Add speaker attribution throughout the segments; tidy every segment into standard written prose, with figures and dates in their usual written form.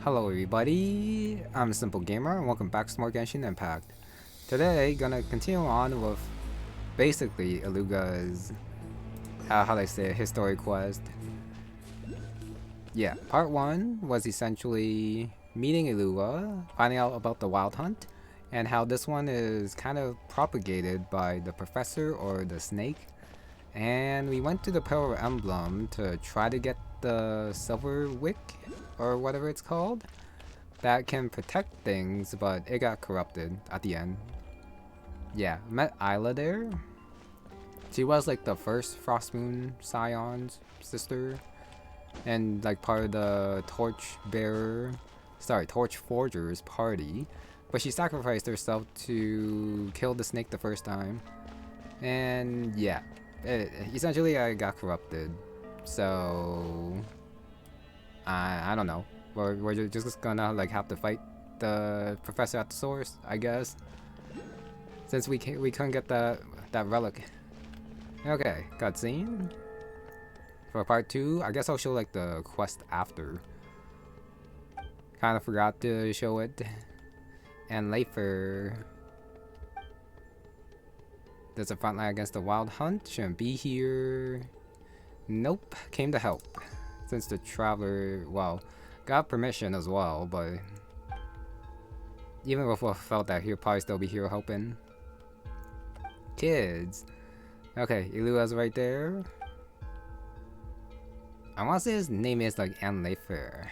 Speaker 1: Hello everybody, I'm Simple Gamer and welcome back to more Genshin Impact. Today, gonna continue on with basically Illuga's, how they say it, history quest. Yeah, part 1 was essentially meeting Illuga, finding out about the Wild Hunt, and how this one is kind of propagated by the Professor or the Snake. And we went to the Power Emblem to try to get the Silver Wick, or whatever it's called, that can protect things, but it got corrupted at the end. Yeah, met Isla there. She was like the first Frost Moon Scion's sister, and like part of the Torch Forger's party. But she sacrificed herself to kill the snake the first time. And yeah, essentially I got corrupted. So I don't know. We're just gonna like have to fight the professor at the source, I guess. Since we couldn't get that relic. Okay, cutscene. For part 2, I guess I'll show like the quest after. Kinda forgot to show it. And later. There's a frontline against the Wild Hunt. Shouldn't be here. Nope, came to help. Since the Traveler, well, got permission as well, but even if I felt that he'll probably still be here helping. Kids. Okay, Illuga's right there. I want to say his name is like Anleifer,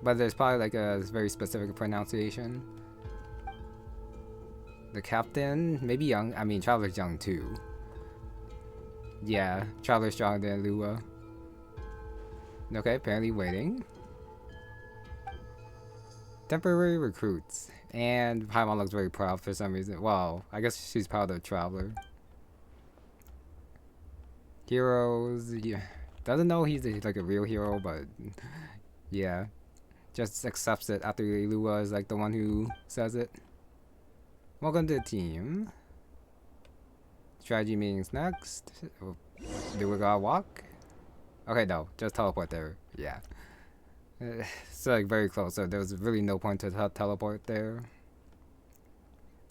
Speaker 1: but there's probably like a very specific pronunciation. The captain, maybe young. I mean, Traveler's young too. Yeah, Traveler's stronger than Illuga. Okay, apparently waiting. Temporary recruits. And Paimon looks very proud for some reason. Well, I guess she's proud of Traveler. Heroes. Yeah. Doesn't know he's like a real hero, but yeah. Just accepts it after Illuga is like the one who says it. Welcome to the team. Strategy meetings next. Do we gotta walk? Okay, no. Just teleport there. Yeah. It's like very close, so there was really no point to teleport there.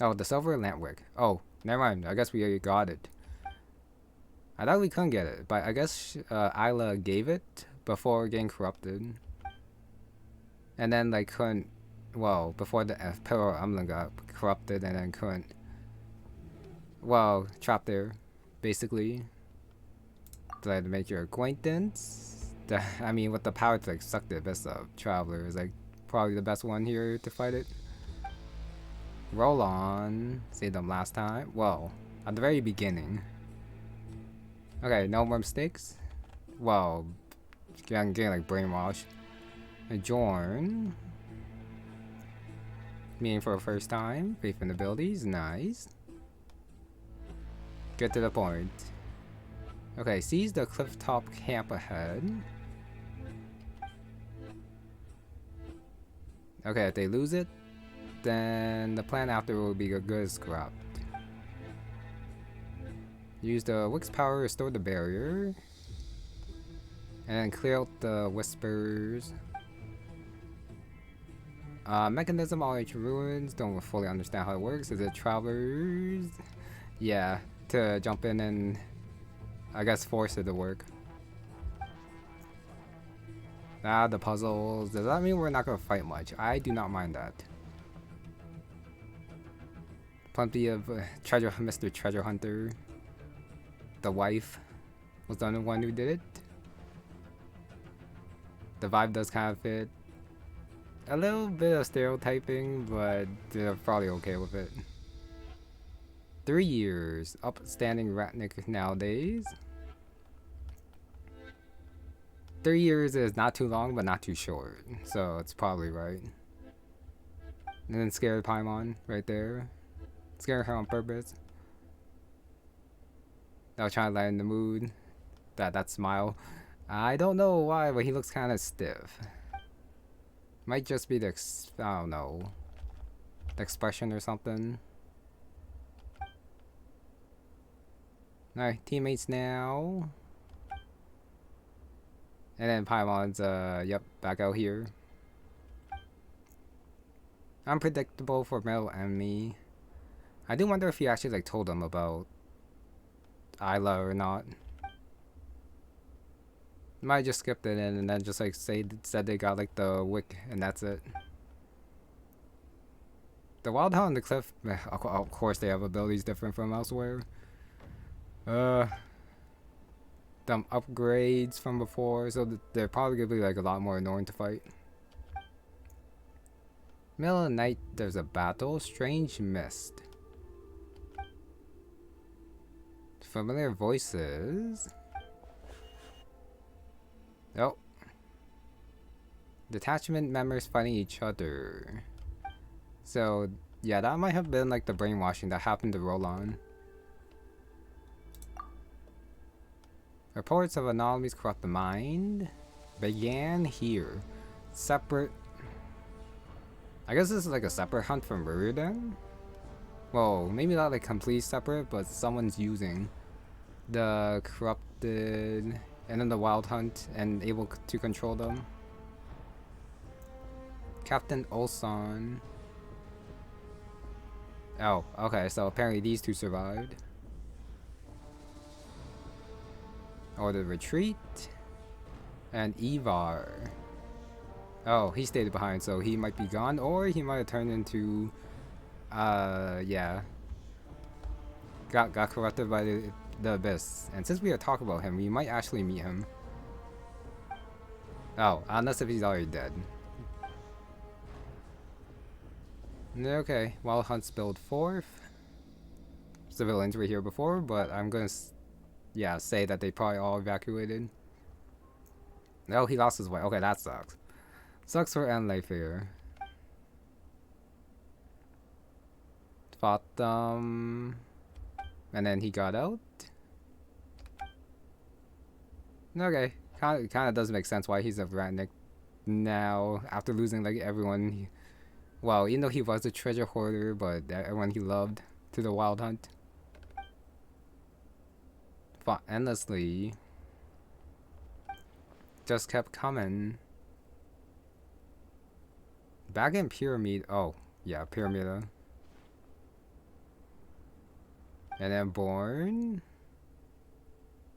Speaker 1: Oh, the silver lampwick. Oh, never mind. I guess we got it. I thought we couldn't get it, but I guess Isla gave it before getting corrupted. And then like couldn't, well, before the Power Emblem got corrupted and then couldn't, well, trapped there, basically. Glad to make your acquaintance. I mean, with the power to like suck the best of Traveler is like probably the best one here to fight it. Roll on. Saved them last time. Well, at the very beginning. Okay, no more mistakes. Well, I'm getting like brainwashed. Adjourn. Meeting for the first time. Faith and abilities. Nice. Get to the point. Okay, seize the clifftop camp ahead. Okay, if they lose it, then the plan after will be a good scrap. Use the Wick's power to restore the barrier. And then clear out the whispers. Mechanism all ancient ruins. Don't fully understand how it works. Is it travelers? Yeah, to jump in and I guess force it to work. Ah, the puzzles. Does that mean we're not gonna fight much? I do not mind that. Plenty of Mr. Treasure Hunter. The wife was the only one who did it. The vibe does kind of fit. A little bit of stereotyping, but they're probably okay with it. 3 years. Upstanding Ratnik nowadays. 3 years is not too long, but not too short. So it's probably right. And then scared Paimon right there. Scared her on purpose. I was trying to lighten the mood. That smile. I don't know why, but he looks kind of stiff. Might just be the I don't know, the expression or something. Alright, teammates now. And then Paimon's, yep, back out here. Unpredictable for metal enemy. I do wonder if he actually, like, told them about Isla or not. Might just skipped it in and then just, like, said they got, like, the wick and that's it. The Wild Hunt and the Cliff, of course they have abilities different from elsewhere. Them upgrades from before, so they're probably gonna be like a lot more annoying to fight. Middle of the night, there's a battle. Strange mist. Familiar voices. Oh. Detachment members fighting each other. So, yeah, that might have been like the brainwashing that happened to Roland. Reports of anomalies corrupt the mind began here. Separate. I guess this is like a separate hunt from Ruridan? Well, maybe not like complete separate, but someone's using the corrupted and then the wild hunt and able to control them. Captain Olson. Oh, okay, so apparently these two survived. Or the retreat. And Ivar. Oh, he stayed behind, so he might be gone, or he might have turned into, yeah. Got corrupted by the abyss. And since we are talking about him, we might actually meet him. Oh, unless if he's already dead. Okay, Wild Hunt spilled forth. Civilians were here before, but I'm gonna, yeah, say that they probably all evacuated. Oh, he lost his way. Okay, that sucks. Sucks for Enleifir. Fought them. And then he got out. Okay. Kind of does make sense why he's a Vratnik now. After losing like everyone. Well, even though he was a treasure hoarder, but everyone he loved to the Wild Hunt. Fought endlessly. Just kept coming. Back in Pyramid. Oh, yeah, Piramida. And then Born.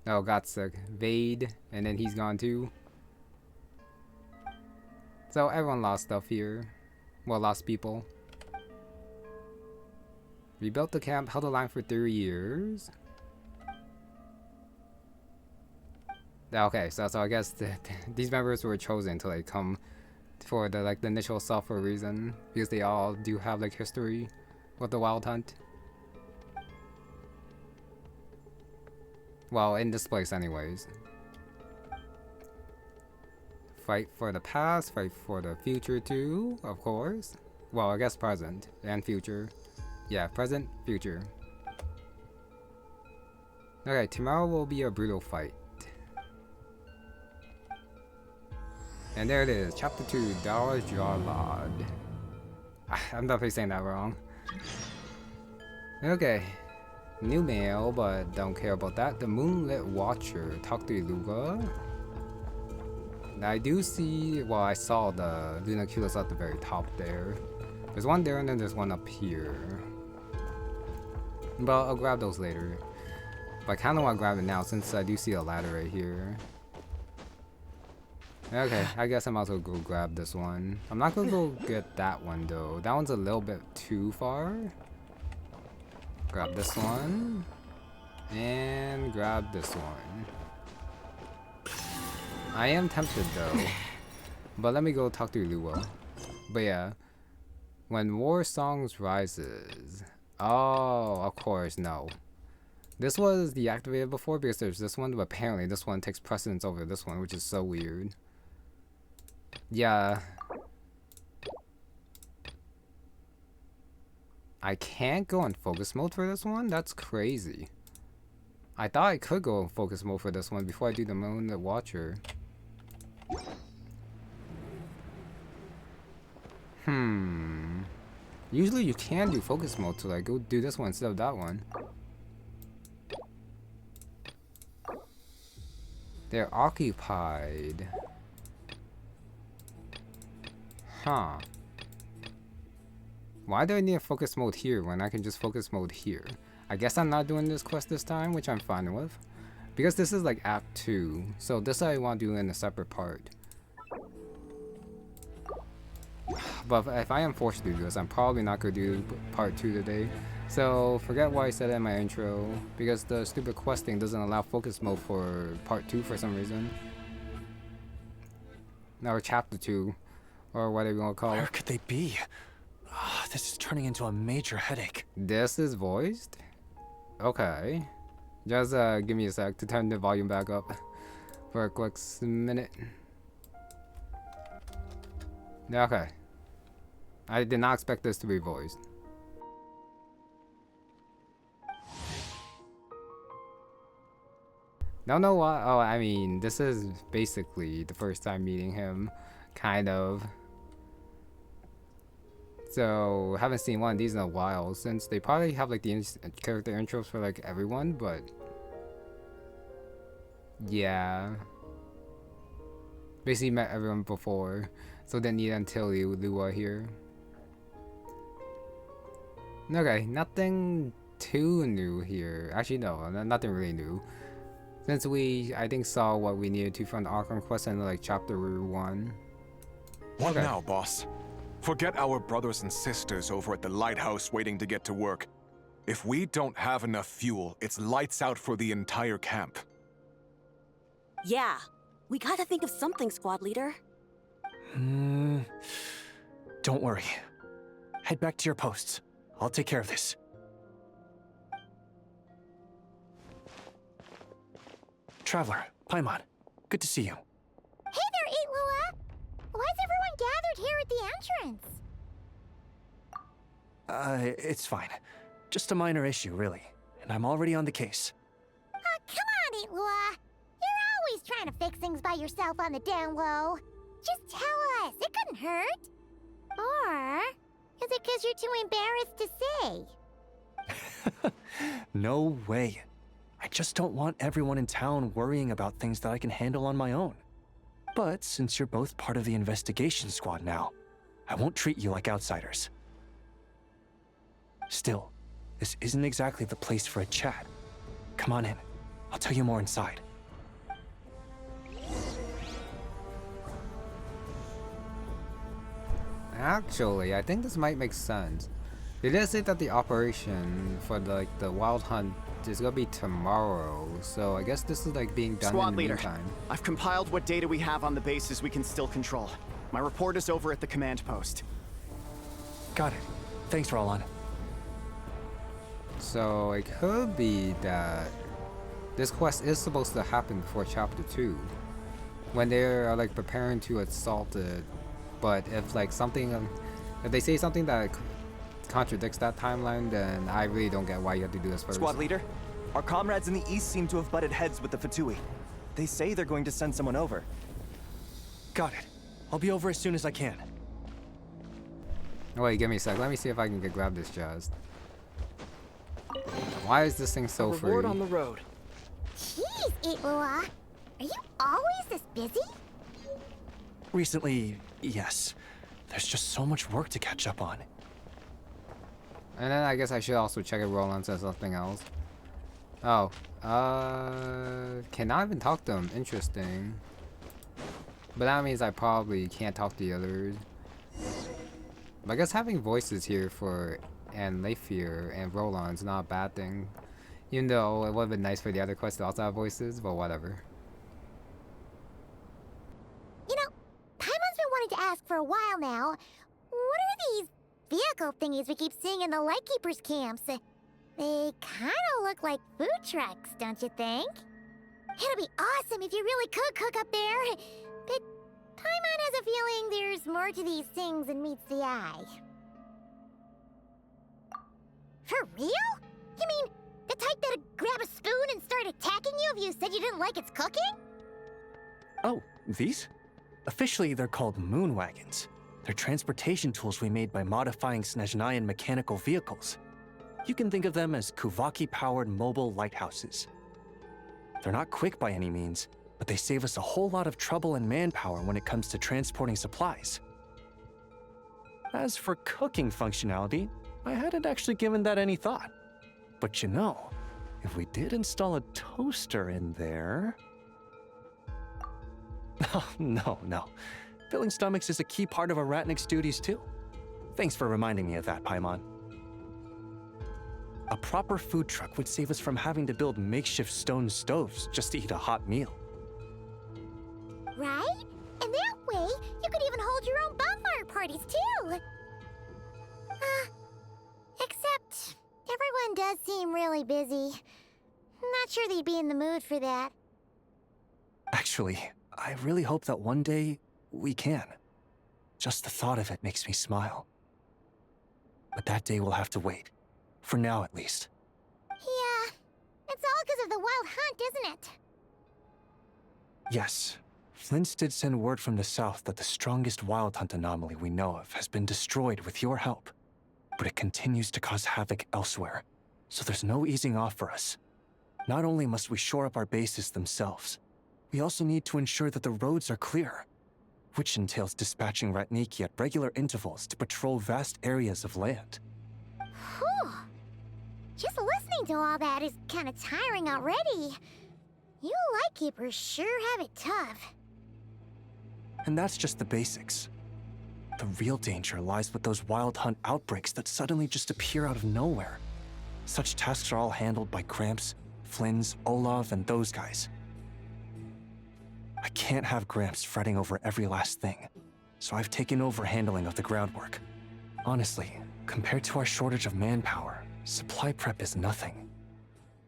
Speaker 1: Oh, got sick. Vade. And then he's gone too. So everyone lost stuff here. Well, lost people. Rebuilt the camp, held the line for 3 years. Okay, so I guess these members were chosen to like come for the like the initial software reason, because they all do have like history with the Wild Hunt. Well, in this place anyways. Fight for the past, fight for the future too, of course. Well, I guess present and future. Yeah, present, future. Okay, tomorrow will be a brutal fight. And there it is, Chapter 2, Dara Jarlad. I'm definitely saying that wrong. Okay. New mail, but don't care about that. The Moonlit Watcher. Talk to Illuga. I do see, well, I saw the Lunaculus at the very top there. There's one there and then there's one up here. But I'll grab those later. But I kind of want to grab it now since I do see a ladder right here. Okay, I guess I might as well go grab this one. I'm not gonna go get that one though. That one's a little bit too far. Grab this one. And grab this one. I am tempted though. But let me go talk to Illuga. But yeah. When War Songs rises. Oh, of course, no. This was deactivated before because there's this one, but apparently this one takes precedence over this one, which is so weird. Yeah. I can't go in focus mode for this one? That's crazy. I thought I could go in focus mode for this one before I do the Moonlit Watcher. Usually you can do focus mode, so like go do this one instead of that one. They're occupied. Huh. Why do I need a focus mode here when I can just focus mode here? I guess I'm not doing this quest this time, which I'm fine with. Because this is like Act 2, so this I want to do in a separate part. But if I am forced to do this, I'm probably not going to do part 2 today. So forget what I said in my intro, because the stupid questing doesn't allow focus mode for part 2 for some reason. Or chapter 2, or whatever you want to call it.
Speaker 2: Where could they be? This is turning into a major headache.
Speaker 1: This is voiced? Okay. Just give me a sec to turn the volume back up for a quick minute. Okay. I did not expect this to be voiced. Don't know why. Oh, I mean, this is basically the first time meeting him, kind of. So, haven't seen one of these in a while, since they probably have like the character intros for like everyone, but yeah. Basically met everyone before, so didn't need until Illuga here. Okay, nothing too new here. Actually, no, nothing really new. Since we, I think, saw what we needed to from the Arkham quest in like chapter 1.
Speaker 3: What now, boss? Forget our brothers and sisters over at the lighthouse waiting to get to work. If we don't have enough fuel, it's lights out for the entire camp.
Speaker 4: Yeah, we gotta think of something, squad leader.
Speaker 2: Don't worry. Head back to your posts. I'll take care of this. Traveler, Paimon, good to see you.
Speaker 5: Hey there, Illuga! Why is everyone gathered here at the entrance?
Speaker 2: It's fine. Just a minor issue, really. And I'm already on the case.
Speaker 5: Come on, Illuga! You're always trying to fix things by yourself on the down low. Just tell us, it couldn't hurt. Or is it because you're too embarrassed to say?
Speaker 2: No way. I just don't want everyone in town worrying about things that I can handle on my own. But since you're both part of the investigation squad now, I won't treat you like outsiders. Still, this isn't exactly the place for a chat. Come on in. I'll tell you more inside.
Speaker 1: Actually, I think this might make sense. They did say that the operation for the Wild Hunt is gonna be tomorrow, so I guess this is like being done
Speaker 6: Squad
Speaker 1: in the
Speaker 6: leader,
Speaker 1: meantime.
Speaker 6: I've compiled what data we have on the bases we can still control. My report is over at the command post.
Speaker 2: Got it. Thanks, Roland.
Speaker 1: So it could be that this quest is supposed to happen before chapter 2, when they're like preparing to assault it. But if like something, if they say something that contradicts that timeline, then I really don't get why you have to do this first.
Speaker 6: Squad leader, our comrades in the east seem to have butted heads with the Fatui. They say they're going to send someone over.
Speaker 2: Got it. I'll be over as soon as I can.
Speaker 1: Oh, wait, give me a sec. Let me see if I can grab this chest. Why is this thing so free?
Speaker 6: Reward on the road.
Speaker 5: Jeez, Illuga! Are you always this busy?
Speaker 2: Recently, yes. There's just so much work to catch up on.
Speaker 1: And then I guess I should also check if Roland says something else. Oh, cannot even talk to them. Interesting. But that means I probably can't talk to the others. But I guess having voices here for and Leifir and Roland's not a bad thing. Even though it would have been nice for the other quests to also have voices, but whatever.
Speaker 5: You know, Paimon's been wanting to ask for a while now. What are these vehicle thingies we keep seeing in the Lightkeepers' camps? They kinda look like food trucks, don't you think? It'd be awesome if you really could cook up there. But Paimon has a feeling there's more to these things than meets the eye. For real? You mean the type that'd grab a spoon and start attacking you if you said you didn't like its cooking?
Speaker 2: Oh, these? Officially, they're called moon wagons. They're transportation tools we made by modifying Snezhnayan mechanical vehicles. You can think of them as Kuvaki-powered mobile lighthouses. They're not quick by any means, but they save us a whole lot of trouble and manpower when it comes to transporting supplies. As for cooking functionality, I hadn't actually given that any thought. But you know, if we did install a toaster in there... Oh, no. Filling stomachs is a key part of Arachnic's duties too. Thanks for reminding me of that, Paimon. A proper food truck would save us from having to build makeshift stone stoves just to eat a hot meal.
Speaker 5: Right? And that way, you could even hold your own bonfire parties too. Except, everyone does seem really busy. Not sure they'd be in the mood for that.
Speaker 2: Actually, I really hope that one day we can. Just the thought of it makes me smile. But that day will have to wait. For now, at least.
Speaker 5: Yeah, it's all because of the wild hunt, isn't it?
Speaker 2: Yes. Flint's did send word from the south that the strongest wild hunt anomaly we know of has been destroyed with your help. But it continues to cause havoc elsewhere, so there's no easing off for us. Not only must we shore up our bases themselves, we also need to ensure that the roads are clear, which entails dispatching Ratniki at regular intervals to patrol vast areas of land.
Speaker 5: Whew. Just listening to all that is kind of tiring already. You lightkeepers sure have it tough.
Speaker 2: And that's just the basics. The real danger lies with those wild hunt outbreaks that suddenly just appear out of nowhere. Such tasks are all handled by Gramps, Flynn's, Olaf, and those guys. I can't have Gramps fretting over every last thing, so I've taken over handling of the groundwork. Honestly, compared to our shortage of manpower, supply prep is nothing.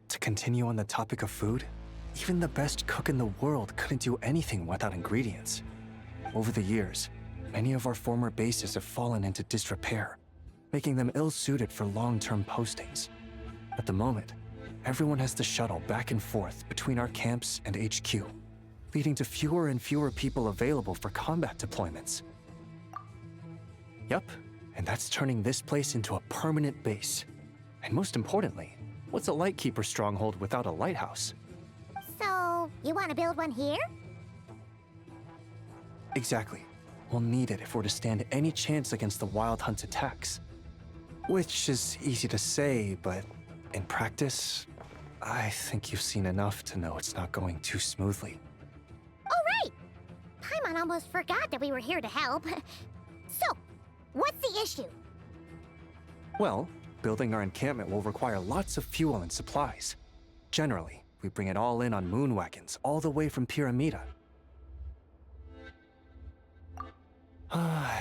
Speaker 2: To continue on the topic of food, even the best cook in the world couldn't do anything without ingredients. Over the years, many of our former bases have fallen into disrepair, making them ill-suited for long-term postings. At the moment, everyone has to shuttle back and forth between our camps and HQ, leading to fewer and fewer people available for combat deployments. Yup, and that's turning this place into a permanent base. And most importantly, what's a Lightkeeper stronghold without a lighthouse?
Speaker 5: So, you want to build one here?
Speaker 2: Exactly. We'll need it if we're to stand any chance against the Wild Hunt attacks. Which is easy to say, but in practice, I think you've seen enough to know it's not going too smoothly.
Speaker 5: Oh, right! Paimon almost forgot that we were here to help. So, what's the issue?
Speaker 2: Well, building our encampment will require lots of fuel and supplies. Generally, we bring it all in on moon wagons all the way from Piramida.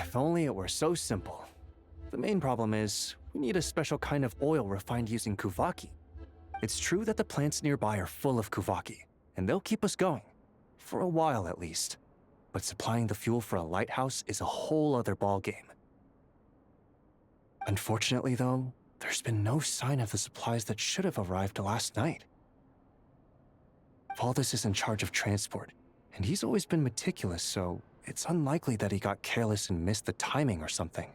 Speaker 2: If only it were so simple. The main problem is, we need a special kind of oil refined using Kuvaki. It's true that the plants nearby are full of Kuvaki, and they'll keep us going. For a while at least. But supplying the fuel for a lighthouse is a whole other ballgame. Unfortunately though, there's been no sign of the supplies that should have arrived last night. Valdis is in charge of transport, and he's always been meticulous, so it's unlikely that he got careless and missed the timing or something.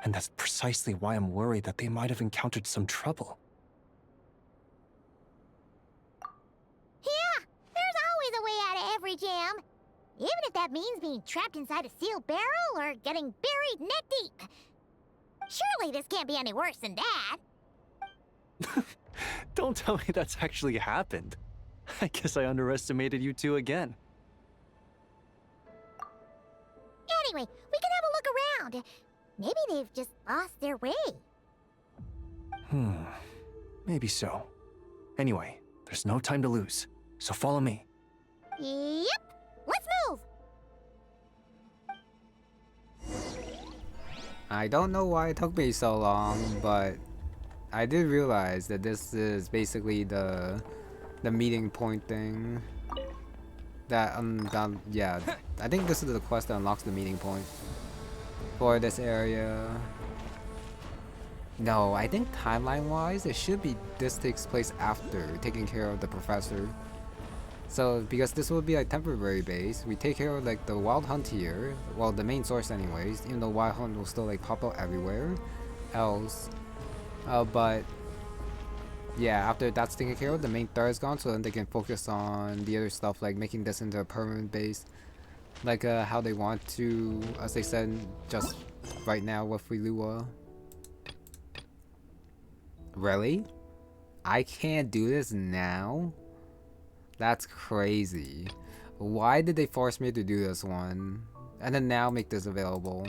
Speaker 2: And that's precisely why I'm worried that they might have encountered some trouble.
Speaker 5: Yeah, there's always a way out of every jam. Even if that means being trapped inside a sealed barrel or getting buried neck deep. Surely this can't be any worse than that.
Speaker 2: Don't tell me that's actually happened. I guess I underestimated you two again.
Speaker 5: Anyway, we can have a look around. Maybe they've just lost their way.
Speaker 2: Maybe so. Anyway, there's no time to lose, so follow me.
Speaker 5: Yep, let's move!
Speaker 1: I don't know why it took me so long, but I did realize that this is basically the meeting point thing. Yeah, I think this is the quest that unlocks the meeting point for this area. No, I think timeline-wise, it should be this takes place after taking care of the professor. So, because this will be a temporary base, we take care of like the wild hunt here, well the main source anyways, even though wild hunt will still like pop up everywhere else. But yeah, after that's taken care of, the main threat is gone, so then they can focus on the other stuff, like making this into a permanent base, like how they want to, as they said just right now with Illuga. Really? I can't do this now? That's crazy. Why did they force me to do this one? And then now make this available.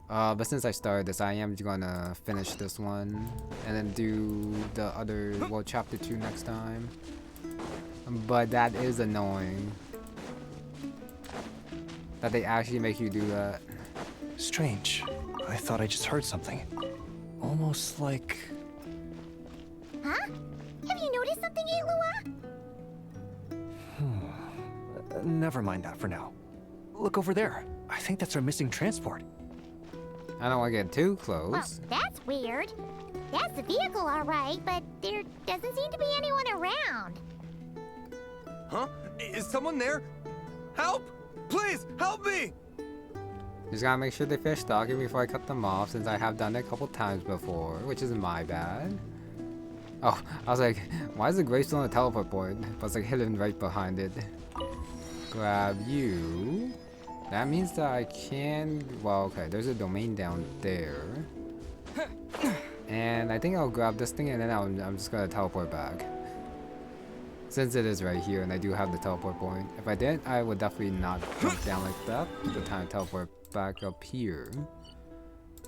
Speaker 1: But since I started this, I am gonna finish this one. And then do the other, well, chapter 2 next time. But that is annoying. That they actually make you do that.
Speaker 2: Strange. I thought I just heard something. Almost like...
Speaker 5: Huh? Have you noticed something, Illuga?
Speaker 2: Never mind that for now. Look over there. I think that's our missing transport.
Speaker 1: I don't want to get too close.
Speaker 5: Well, that's weird. That's the vehicle, all right, but there doesn't seem to be anyone around.
Speaker 6: Huh? Is someone there? Help! Please, help me!
Speaker 1: Just gotta make sure they fish stocking before I cut them off, since I have done it a couple times before, which isn't my bad. Oh, I was like, why is the gravestone a teleport point? But it's like hidden right behind it. Grab you. That means that I can... Well, okay, there's a domain down there. And I think I'll grab this thing and then I'm just gonna teleport back. Since it is right here and I do have the teleport point. If I didn't, I would definitely not jump down like that. The time to teleport back up here.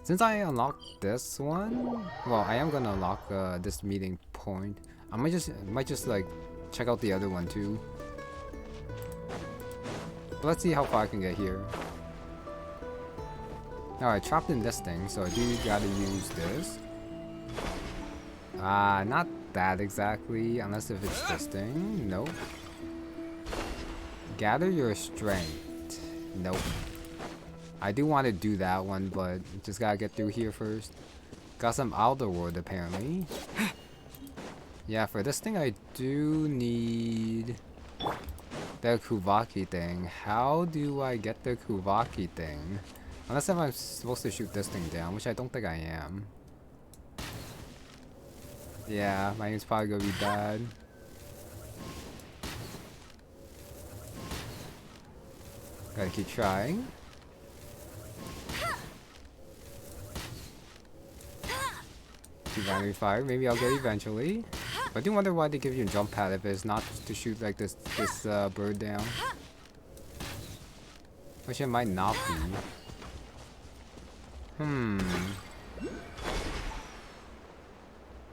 Speaker 1: Since I unlocked this one, well, I am gonna unlock this meeting point. I might just like check out the other one too. But let's see how far I can get here. Alright, trapped in this thing, so I do gotta use this. Not that exactly, unless if it's this thing. Nope. Gather your strength. Nope. I do want to do that one, but just gotta get through here first. Got some outer world apparently. Yeah, for this thing I do need the Kuvaki thing. How do I get the Kuvaki thing? Unless if I'm supposed to shoot this thing down, which I don't think I am. Yeah, my aim's probably gonna be bad. Gotta keep trying. Keep running fire. Maybe I'll get eventually. But I do wonder why they give you a jump pad if it's not to shoot like this bird down. Which it might not be.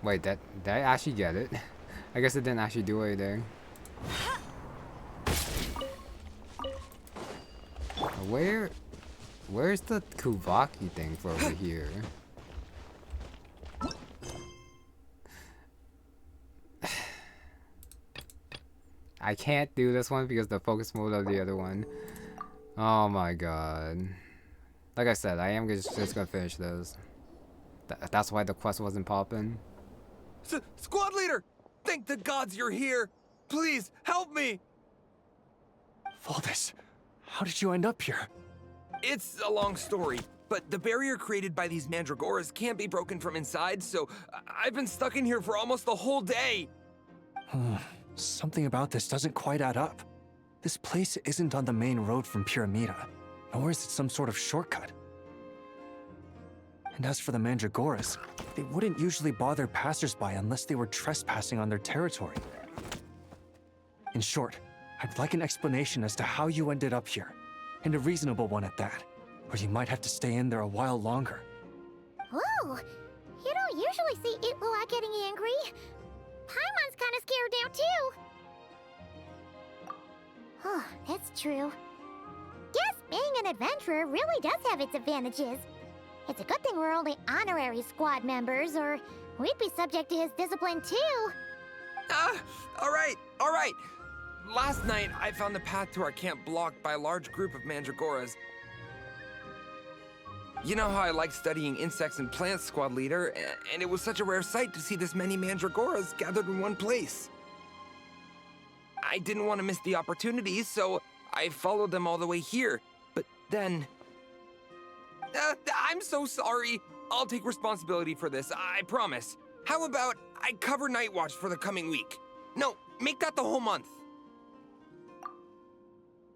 Speaker 1: Wait, did I actually get it? I guess it didn't actually do anything. Where's the Kuvaki thing for over here? I can't do this one because the focus mode of the other one. Oh my god. Like I said, I am just gonna finish this. That's why the quest wasn't popping.
Speaker 6: Squad leader! Thank the gods you're here! Please, help me!
Speaker 2: Valdis, how did you end up here?
Speaker 7: It's a long story, but the barrier created by these mandragoras can't be broken from inside, so I've been stuck in here for almost the whole day!
Speaker 2: Something about this doesn't quite add up. This place isn't on the main road from Piramida, nor is it some sort of shortcut. And as for the mandragoras, they wouldn't usually bother passersby unless they were trespassing on their territory. In short, I'd like an explanation as to how you ended up here, and a reasonable one at that, or you might have to stay in there a while longer.
Speaker 5: Ooh, you don't usually see Illuga getting angry. Paimon's kind of scared now too. Oh, that's true. Guess being an adventurer really does have its advantages. It's a good thing we're only honorary squad members, or we'd be subject to his discipline too.
Speaker 7: Alright. Last night, I found the path to our camp blocked by a large group of mandragoras. You know how I like studying insects and plants, squad leader, and it was such a rare sight to see this many mandragoras gathered in one place. I didn't want to miss the opportunity, so I followed them all the way here. But then... I'm so sorry. I'll take responsibility for this, I promise. How about I cover Night Watch for the coming week? No, make that the whole month.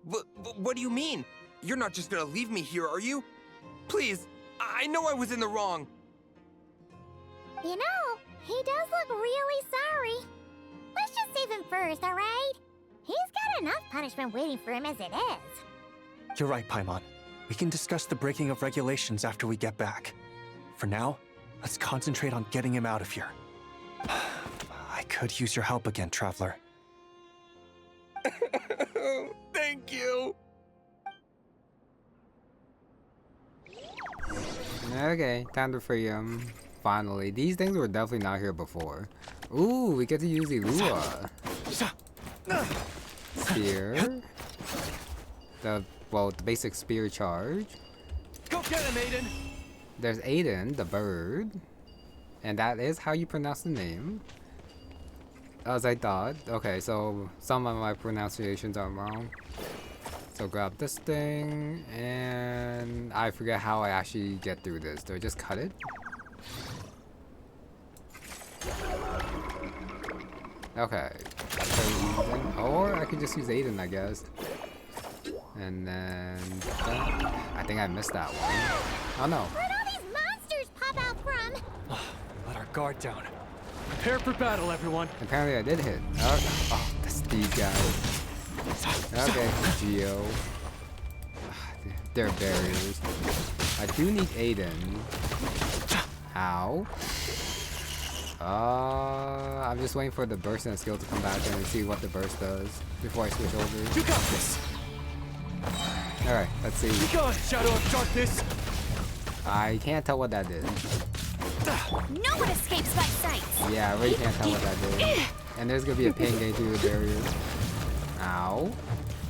Speaker 7: What do you mean? You're not just gonna leave me here, are you? Please, I know I was in the wrong.
Speaker 5: You know, he does look really sorry. Let's just save him first, alright? He's got enough punishment waiting for him as it is.
Speaker 2: You're right, Paimon. We can discuss the breaking of regulations after we get back. For now, let's concentrate on getting him out of here. I could use your help again, Traveler.
Speaker 7: Thank you.
Speaker 1: Okay, time to free him. Finally. These things were definitely not here before. Ooh, we get to use Illuga. Spear. The basic spear charge.
Speaker 2: Go get him, Aiden!
Speaker 1: There's Aiden, the bird. And that is how you pronounce the name. As I thought. Okay, so some of my pronunciations are wrong. So grab this thing, and I forget how I actually get through this. Do I just cut it? Okay. Or I could just use Aiden, I guess. And then... I think I missed that one. Oh no.
Speaker 5: Where'd all these monsters pop out from?
Speaker 2: Let our guard down. Prepare for battle, everyone.
Speaker 1: Apparently I did hit. Oh, that's these guys. Okay, Geo. They're barriers. I do need Aiden. Ow. I'm just waiting for the burst and skill to come back and see what the burst does before I switch over.
Speaker 2: You got this.
Speaker 1: Alright, let's see.
Speaker 2: Be gone, Shadow of Darkness.
Speaker 1: I can't tell what that did.
Speaker 4: No one escapes my sight.
Speaker 1: Yeah, I really can't tell what that did. And there's gonna be a pain getting through the barrier. Ow.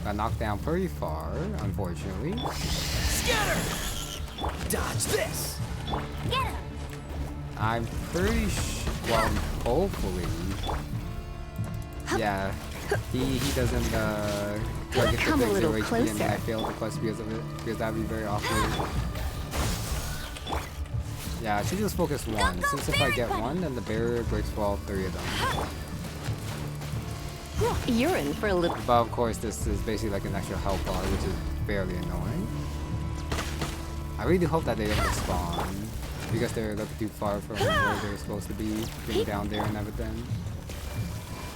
Speaker 1: Got knocked down pretty far, unfortunately.
Speaker 6: Scatter! Dodge this!
Speaker 4: Get him.
Speaker 1: I'm pretty well, hopefully. Yeah. He doesn't target
Speaker 8: Come
Speaker 1: the
Speaker 8: a
Speaker 1: thing
Speaker 8: little
Speaker 1: 0 HP and then I
Speaker 8: closer.
Speaker 1: fail the quest because of it. Because that'd be very awkward. Yeah, I should just focus one. Since if I get one, then the barrier breaks for all three of them.
Speaker 8: You're in for a little.
Speaker 1: But of course, this is basically like an extra health bar, which is fairly annoying. I really hope that they don't spawn, because they're looking too far from where they're supposed to be, getting down there and everything.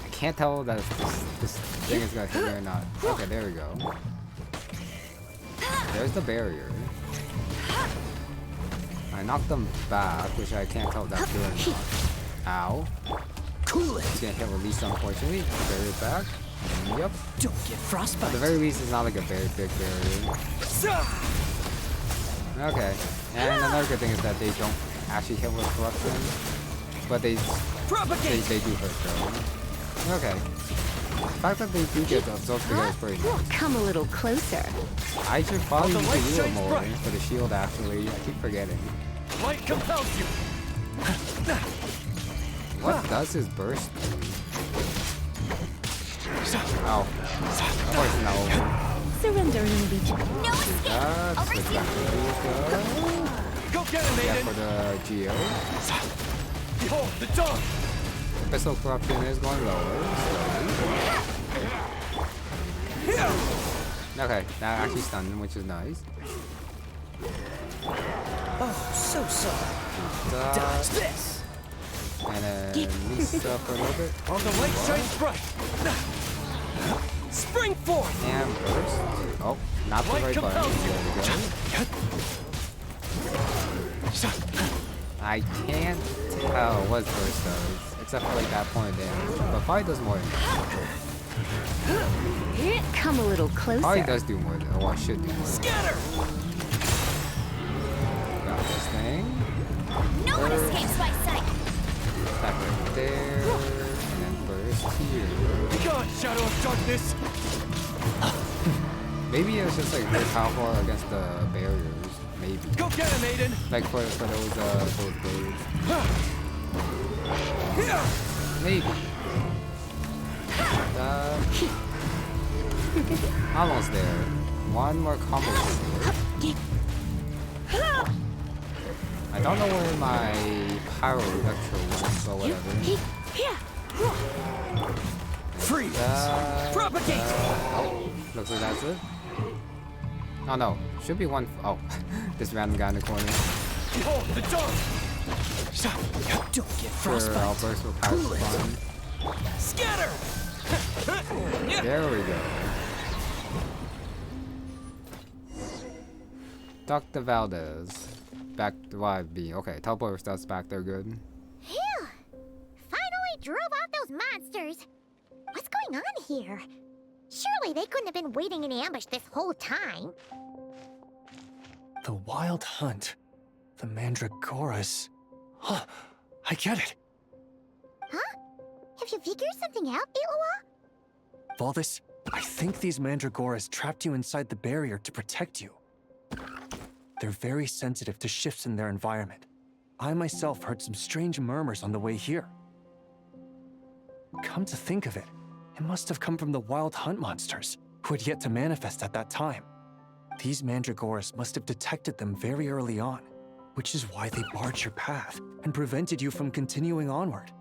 Speaker 1: I can't tell that if this thing is gonna hit me or not. Okay, there we go. There's the barrier. I knocked them back, which I can't tell if that's good or not. Ow.
Speaker 6: Cool it!
Speaker 1: He's gonna hit release, unfortunately. Barrier back. Yep.
Speaker 6: Don't get frostbite!
Speaker 1: At the very least, it's not like a very big barrier. Okay. And another good thing is that they don't actually hit with corruption, but they do hurt though. Okay. The fact that they do get absorbed together is pretty nice.
Speaker 8: Come a little closer.
Speaker 1: I should probably use the Illuga
Speaker 6: shines
Speaker 1: more
Speaker 6: bright.
Speaker 1: for the shield actually. I keep forgetting.
Speaker 2: Light compels you.
Speaker 1: What does his burst do? Oh. Of course it's not over.
Speaker 8: Surrendering Legion.
Speaker 4: No escape.
Speaker 1: That's
Speaker 4: Over
Speaker 1: exactly what it
Speaker 2: Go get him,
Speaker 1: does. Yeah,
Speaker 2: Aiden!
Speaker 1: for the Geo.
Speaker 2: Behold the dawn!
Speaker 1: Pistol corruption is going lower. Slowly. Okay, that actually stunned him, which is nice.
Speaker 6: Oh, so sorry. Dodge this!
Speaker 1: And then Lisa for a little bit.
Speaker 2: On the light shines bright!
Speaker 6: Spring forth!
Speaker 1: And burst. Oh, not the
Speaker 2: Light
Speaker 1: right button.
Speaker 2: compels you!
Speaker 1: There we go. I can't tell what burst does, except for like that point of damage. But probably does more than that.
Speaker 8: Come a little
Speaker 1: Probably
Speaker 8: closer.
Speaker 1: does do more than, or should do more.
Speaker 6: Scatter!
Speaker 1: Got this thing.
Speaker 4: No one escapes my sight.
Speaker 1: Attack right there. And then burst here.
Speaker 2: Be gone, Shadow of Darkness!
Speaker 1: Maybe it's just like very powerful against the barriers. Maybe.
Speaker 2: Go get him, Aiden!
Speaker 1: Like for those birds. Maybe. Almost there. One more combo. I don't know where my pyro electro ones or whatever.
Speaker 6: Freeze!
Speaker 7: Propagate!
Speaker 1: Oh, looks like that's it. Oh no, should be one. Oh, this random guy in the corner.
Speaker 6: Behold the dark! Don't get
Speaker 1: Sure, I'll
Speaker 6: frostbite.
Speaker 1: burst with power spawn.
Speaker 6: Scatter!
Speaker 1: There we go. Dr. Valdez. Back to YB. Okay, teleport stuff's back there good.
Speaker 5: Phew! Finally drove off those monsters! What's going on here? Surely they couldn't have been waiting in ambush this whole time.
Speaker 2: The Wild Hunt. The Mandragoras. Huh, I get it.
Speaker 5: Huh? Have you figured something out, Illuga?
Speaker 2: Valdez, I think these Mandragoras trapped you inside the barrier to protect you. They're very sensitive to shifts in their environment. I myself heard some strange murmurs on the way here. Come to think of it, it must have come from the Wild Hunt monsters, who had yet to manifest at that time. These Mandragoras must have detected them very early on, which is why they barred your path and prevented you from continuing onward.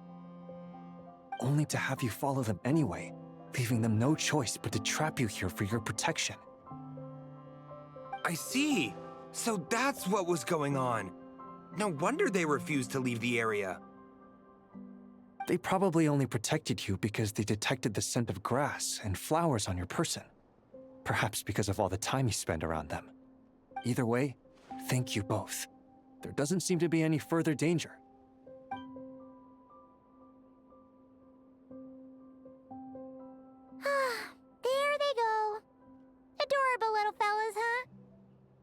Speaker 2: Only to have you follow them anyway, leaving them no choice but to trap you here for your protection.
Speaker 7: I see. So that's what was going on. No wonder they refused to leave the area.
Speaker 2: They probably only protected you because they detected the scent of grass and flowers on your person. Perhaps because of all the time you spend around them. Either way, thank you both. There doesn't seem to be any further danger.
Speaker 5: There they go. Adorable little fellas, huh?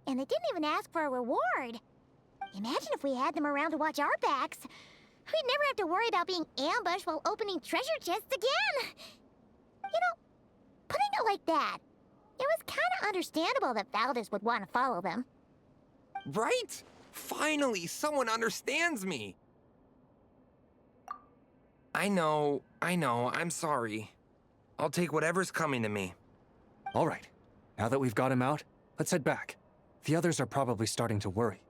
Speaker 5: And they didn't even ask for a reward. Imagine if we had them around to watch our backs. We'd never have to worry about being ambushed while opening treasure chests again. You know, putting it like that, it was kind of understandable that Valdez would want to follow them.
Speaker 7: Right? Finally, someone understands me. I know, I'm sorry. I'll take whatever's coming to me.
Speaker 2: All right, now that we've got him out, let's head back. The others are probably starting to worry.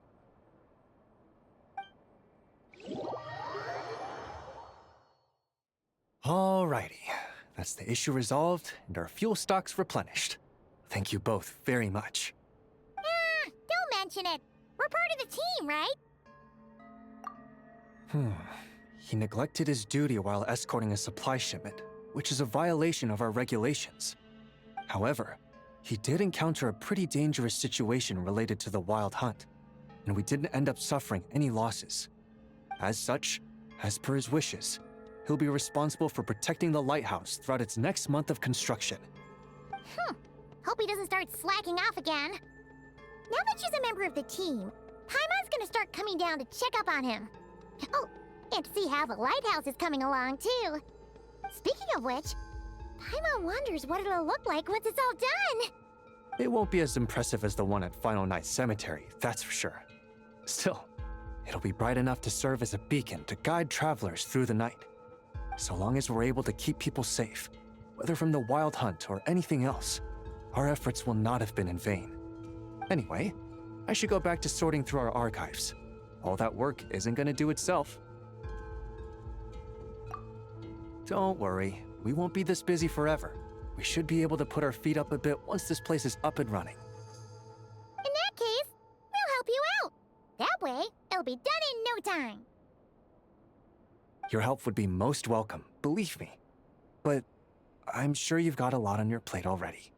Speaker 2: Alrighty, that's the issue resolved and our fuel stocks replenished. Thank you both very much.
Speaker 5: Don't mention it. We're part of the team, right?
Speaker 2: He neglected his duty while escorting a supply shipment, which is a violation of our regulations. However, he did encounter a pretty dangerous situation related to the Wild Hunt, and we didn't end up suffering any losses. As such, as per his wishes, he'll be responsible for protecting the lighthouse throughout its next month of construction.
Speaker 5: Hope he doesn't start slacking off again. Now that she's a member of the team, Paimon's gonna start coming down to check up on him. Oh, and to see how the lighthouse is coming along, too. Speaking of which, Paimon wonders what it'll look like once it's all done.
Speaker 2: It won't be as impressive as the one at Final Night Cemetery, that's for sure. Still, it'll be bright enough to serve as a beacon to guide travelers through the night. So long as we're able to keep people safe, whether from the Wild Hunt or anything else, our efforts will not have been in vain. Anyway, I should go back to sorting through our archives. All that work isn't gonna do itself. Don't worry, we won't be this busy forever. We should be able to put our feet up a bit once this place is up and running.
Speaker 5: In that case, we'll help you out. That way, it'll be done in no time.
Speaker 2: Your help would be most welcome, believe me. But I'm sure you've got a lot on your plate already.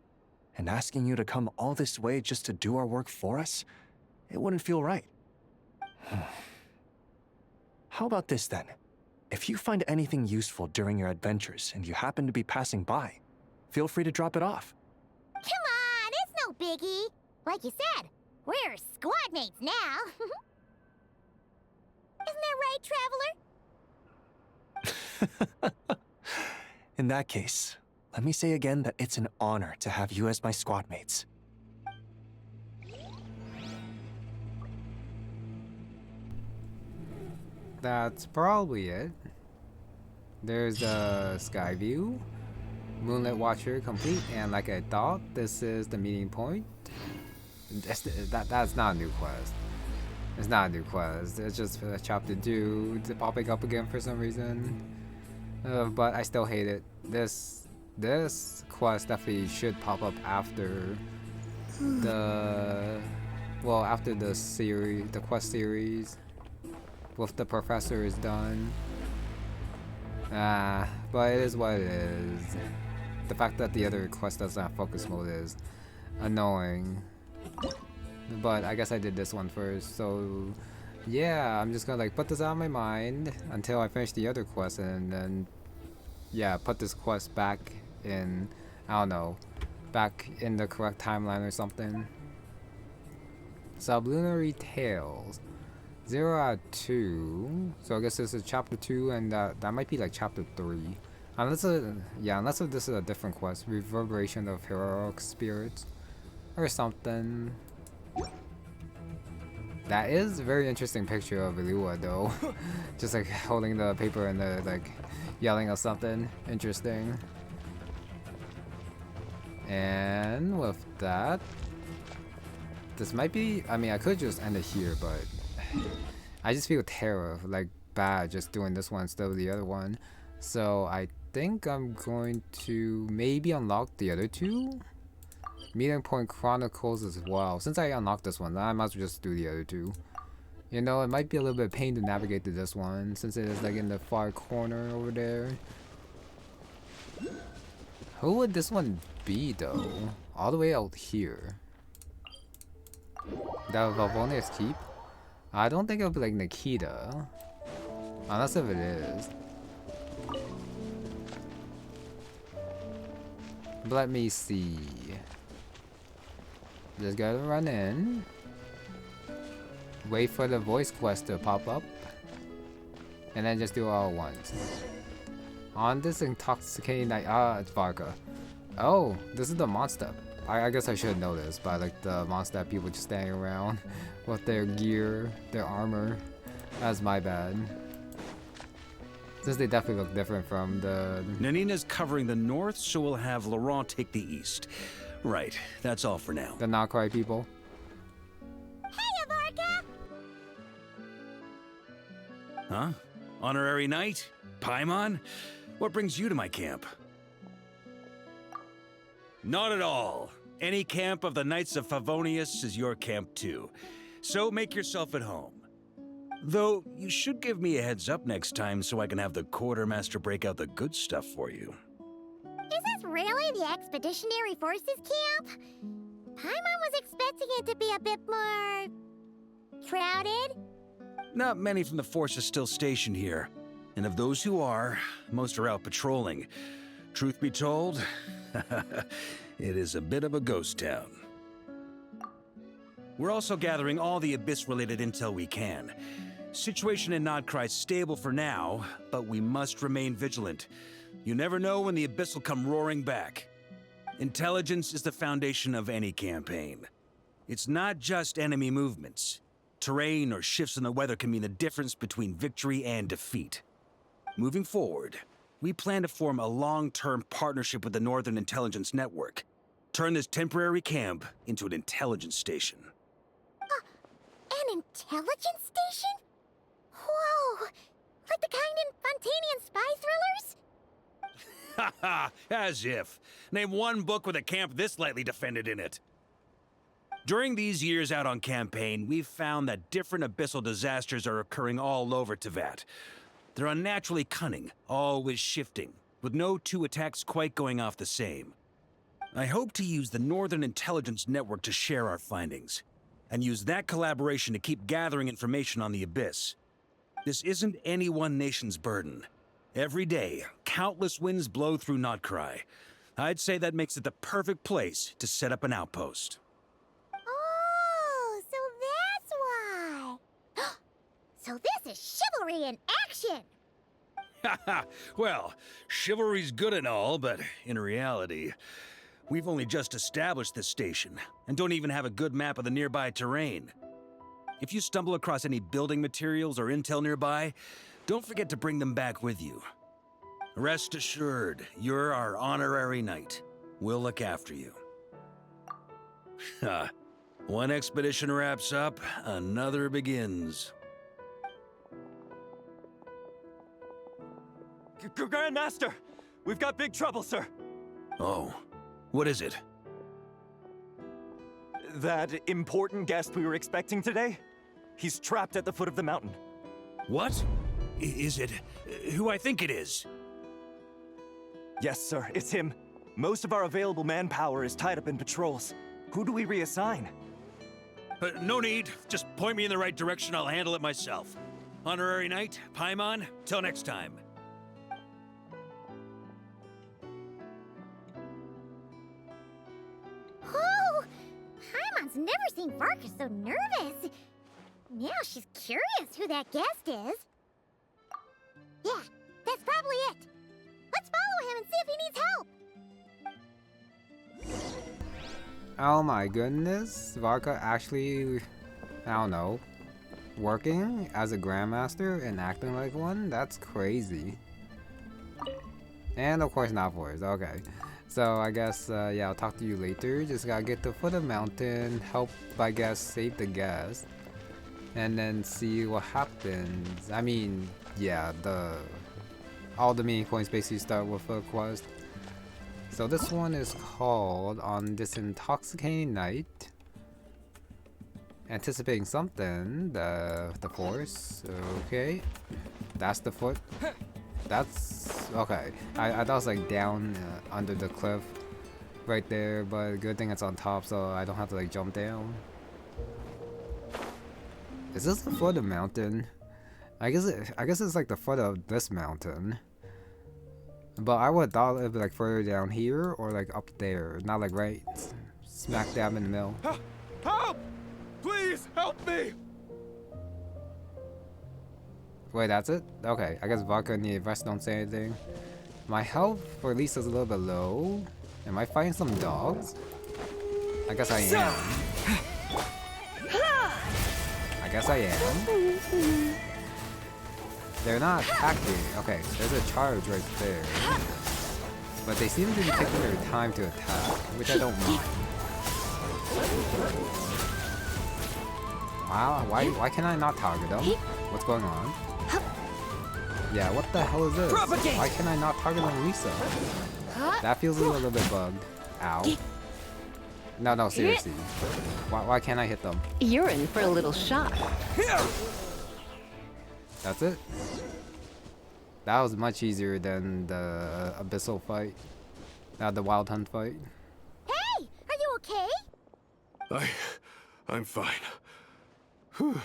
Speaker 2: And asking you to come all this way just to do our work for us, it wouldn't feel right. How about this then? If you find anything useful during your adventures and you happen to be passing by, feel free to drop it off.
Speaker 5: Come on, it's no biggie. Like you said, we're squad mates now. Isn't that right, Traveler?
Speaker 2: In that case, let me say again that it's an honor to have you as my squad mates.
Speaker 1: That's probably it. There's the sky view. Moonlit Watcher complete, and like I thought, this is the meeting point. That's not a new quest. It's not a new quest. It's just a chapter 2 popping up again for some reason. But I still hate it. This quest definitely should pop up after after the series, the quest series, with the professor is done. But it is what it is. The fact that the other quest doesn't have focus mode is annoying. But I guess I did this one first, so yeah, I'm just gonna like put this out of my mind until I finish the other quest, and then yeah, put this quest back in, I don't know, back in the correct timeline or something. Sublunary Tales, 0 out of 2. So I guess this is chapter 2, and that might be like chapter 3. Unless this is a different quest, Reverberation of Heroic Spirits, or something. That is a very interesting picture of Illuga though. Just like holding the paper and the like yelling or something interesting. And with that, this might be, I mean, I could just end it here, but I just feel terror, like bad just doing this one instead of the other one. So I think I'm going to maybe unlock the other two. Meeting Point Chronicles as well. Since I unlocked this one, I might as well just do the other two. You know, it might be a little bit of pain to navigate to this one, since it is like in the far corner over there. Who would this one be though? All the way out here. That Valvonia's Keep? I don't think it'll be like Nikita. Unless if it is. But let me see. Just gotta run in. Wait for the voice quest to pop up. And then just do it all at once. On this intoxicating night. It's Varka. Oh, this is the monster. I guess I should know this by like the monster people just standing around with their gear, their armor. That's my bad. Since they definitely look different from the...
Speaker 9: Nanina's covering the north, so we'll have Laurent take the east. Right, that's all for now.
Speaker 1: The Nocry people.
Speaker 5: Hey, Varka!
Speaker 9: Huh? Honorary Knight? Paimon? What brings you to my camp? Not at all. Any camp of the Knights of Favonius is your camp too. So make yourself at home. Though, you should give me a heads up next time so I can have the Quartermaster break out the good stuff for you.
Speaker 5: Is this really the Expeditionary Forces camp? Paimon was expecting it to be a bit more... crowded?
Speaker 9: Not many from the force are still stationed here. And of those who are, most are out patrolling. Truth be told, it is a bit of a ghost town. We're also gathering all the Abyss-related intel we can. Situation in Nodcry's stable for now, but we must remain vigilant. You never know when the Abyss will come roaring back. Intelligence is the foundation of any campaign. It's not just enemy movements. Terrain or shifts in the weather can mean the difference between victory and defeat. Moving forward, we plan to form a long-term partnership with the Northern Intelligence Network. Turn this temporary camp into an intelligence station.
Speaker 5: An intelligence station? Whoa! Like the kind in Fontanian spy thrillers?
Speaker 9: Haha, as if. Name one book with a camp this lightly defended in it. During these years out on campaign, we've found that different abyssal disasters are occurring all over Teyvat. They're unnaturally cunning, always shifting, with no two attacks quite going off the same. I hope to use the Northern Intelligence Network to share our findings, and use that collaboration to keep gathering information on the Abyss. This isn't any one nation's burden. Every day, countless winds blow through Nodcry. I'd say that makes it the perfect place to set up an outpost.
Speaker 5: Oh, so that's why. So this is chivalry in action!
Speaker 9: Haha, well, chivalry's good and all, but in reality, we've only just established this station, and don't even have a good map of the nearby terrain. If you stumble across any building materials or intel nearby, don't forget to bring them back with you. Rest assured, you're our honorary knight. We'll look after you. One expedition wraps up, another begins.
Speaker 6: Grandmaster! We've got big trouble, sir!
Speaker 9: Oh, what is it?
Speaker 6: That important guest we were expecting today? He's trapped at the foot of the mountain.
Speaker 9: What? Is it who I think it is?
Speaker 6: Yes, sir, it's him. Most of our available manpower is tied up in patrols. Who do we reassign?
Speaker 9: No need. Just point me in the right direction. I'll handle it myself. Honorary Knight, Paimon, till next time.
Speaker 5: Oh! Paimon's never seen Varka so nervous. Now she's curious who that guest is. Yeah, that's probably it. Let's follow him and see if he needs help.
Speaker 1: Oh my goodness, Varka actually, I don't know, working as a Grandmaster and acting like one? That's crazy. And of course not voice, okay. So I guess, yeah, I'll talk to you later. Just gotta get to the foot of the mountain, help, I guess, save the guest. And then see what happens. I mean, yeah, all the main points basically start with a quest. So this one is called On This Intoxicating Night. Anticipating something, the force, okay. That's the foot. That's, okay. I thought it was like down under the cliff right there, but good thing it's on top so I don't have to like jump down. Is this the foot of the mountain? I guess it's like the foot of this mountain. But I would have thought it'd be like further down here or like up there, not like right smack dab in the middle.
Speaker 3: Help! Please help me!
Speaker 1: Wait, that's it? Okay, I guess Varka and the rest don't say anything. My health, or at least, is a little bit low. Am I fighting some dogs? I guess I am. I guess I am. They're not attacking. Okay, there's a charge right there. But they seem to be taking their time to attack, which I don't mind. Wow, why can I not target them? What's going on? Yeah, what the hell is this? Why can I not target them, Lisa? That feels a little bit bugged. Ow. No, seriously. Why can't I hit them?
Speaker 8: You're in for a little shock.
Speaker 1: That's it? That was much easier than the Abyssal fight. The Wild Hunt fight.
Speaker 5: Hey, are you okay?
Speaker 3: I'm fine. Whew.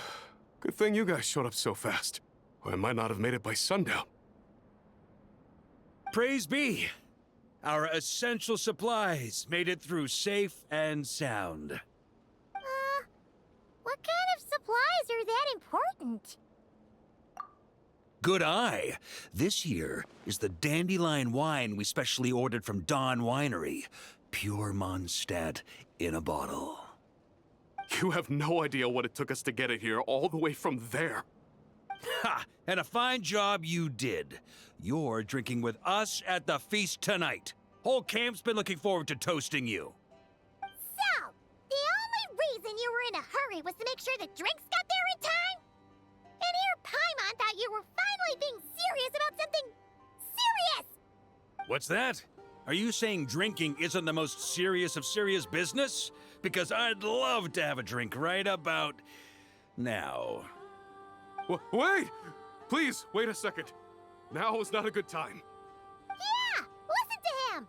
Speaker 3: Good thing you guys showed up so fast. Or I might not have made it by sundown.
Speaker 9: Praise be! Our essential supplies made it through safe and sound.
Speaker 5: What kind of supplies are that important?
Speaker 9: Good eye. This year is the dandelion wine we specially ordered from Dawn Winery. Pure Mondstadt in a bottle.
Speaker 3: You have no idea what it took us to get it here, all the way from there.
Speaker 9: Ha! And a fine job you did. You're drinking with us at the feast tonight. Whole camp's been looking forward to toasting you.
Speaker 5: So, the only reason you were in a hurry was to make sure the drinks got there in time? And here Paimon thought you were finally being serious about something serious!
Speaker 9: What's that? Are you saying drinking isn't the most serious of serious business? Because I'd love to have a drink right about now.
Speaker 3: Wait! Please, wait a second. Now is not a good time.
Speaker 5: Yeah! Listen to him!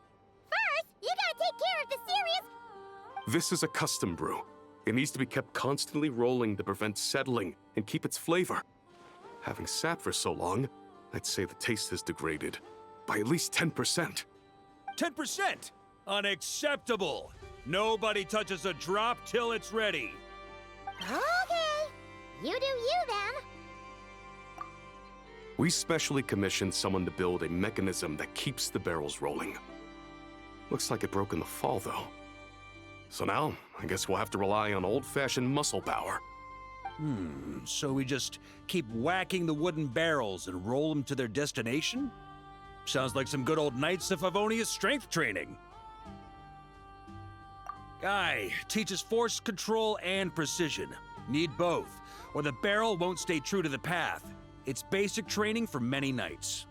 Speaker 5: First, you gotta take care of the serious...
Speaker 3: This is a custom brew. It needs to be kept constantly rolling to prevent settling and keep its flavor. Having sat for so long, I'd say the taste has degraded by at least 10%.
Speaker 9: 10%? Unacceptable! Nobody touches a drop till it's ready.
Speaker 5: Okay. You do you, then.
Speaker 3: We specially commissioned someone to build a mechanism that keeps the barrels rolling. Looks like it broke in the fall, though. So now, I guess we'll have to rely on old-fashioned muscle power.
Speaker 9: So we just keep whacking the wooden barrels and roll them to their destination? Sounds like some good old Knights of Favonius strength training. Aye, teaches force control and precision. Need both, or the barrel won't stay true to the path. It's basic training for many knights.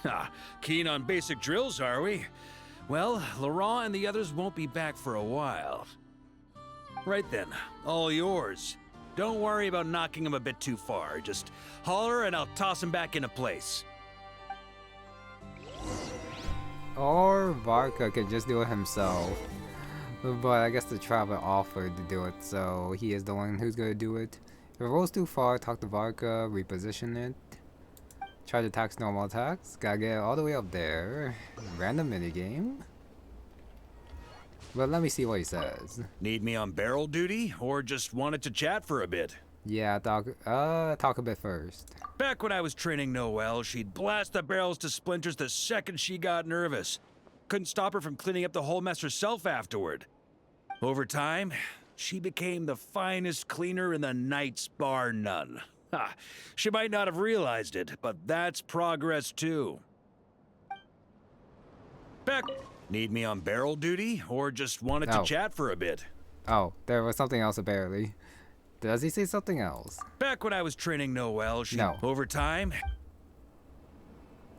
Speaker 9: Ha, keen on basic drills, are we? Well, Laurent and the others won't be back for a while. Right then, all yours. Don't worry about knocking him a bit too far. Just holler and I'll toss him back into place.
Speaker 1: Or Varka could just do it himself. But I guess the traveler offered to do it, so he is the one who's gonna do it. If it rolls too far, talk to Varka, reposition it. Charge attacks, normal attacks. Gotta get it all the way up there. Random minigame. But let me see what he says.
Speaker 9: Need me on barrel duty, or just wanted to chat for a bit?
Speaker 1: Yeah, talk a bit first.
Speaker 9: Back when I was training Noelle, she'd blast the barrels to splinters the second she got nervous. Couldn't stop her from cleaning up the whole mess herself afterward. Over time, she became the finest cleaner in the Knights, bar none. Ha! She might not have realized it, but that's progress too. Back. Need me on barrel duty, or just wanted to chat for a bit?
Speaker 1: Oh, there was something else apparently. Does he say something else?
Speaker 9: Back when I was training Noelle, she...
Speaker 1: No.
Speaker 9: Over time...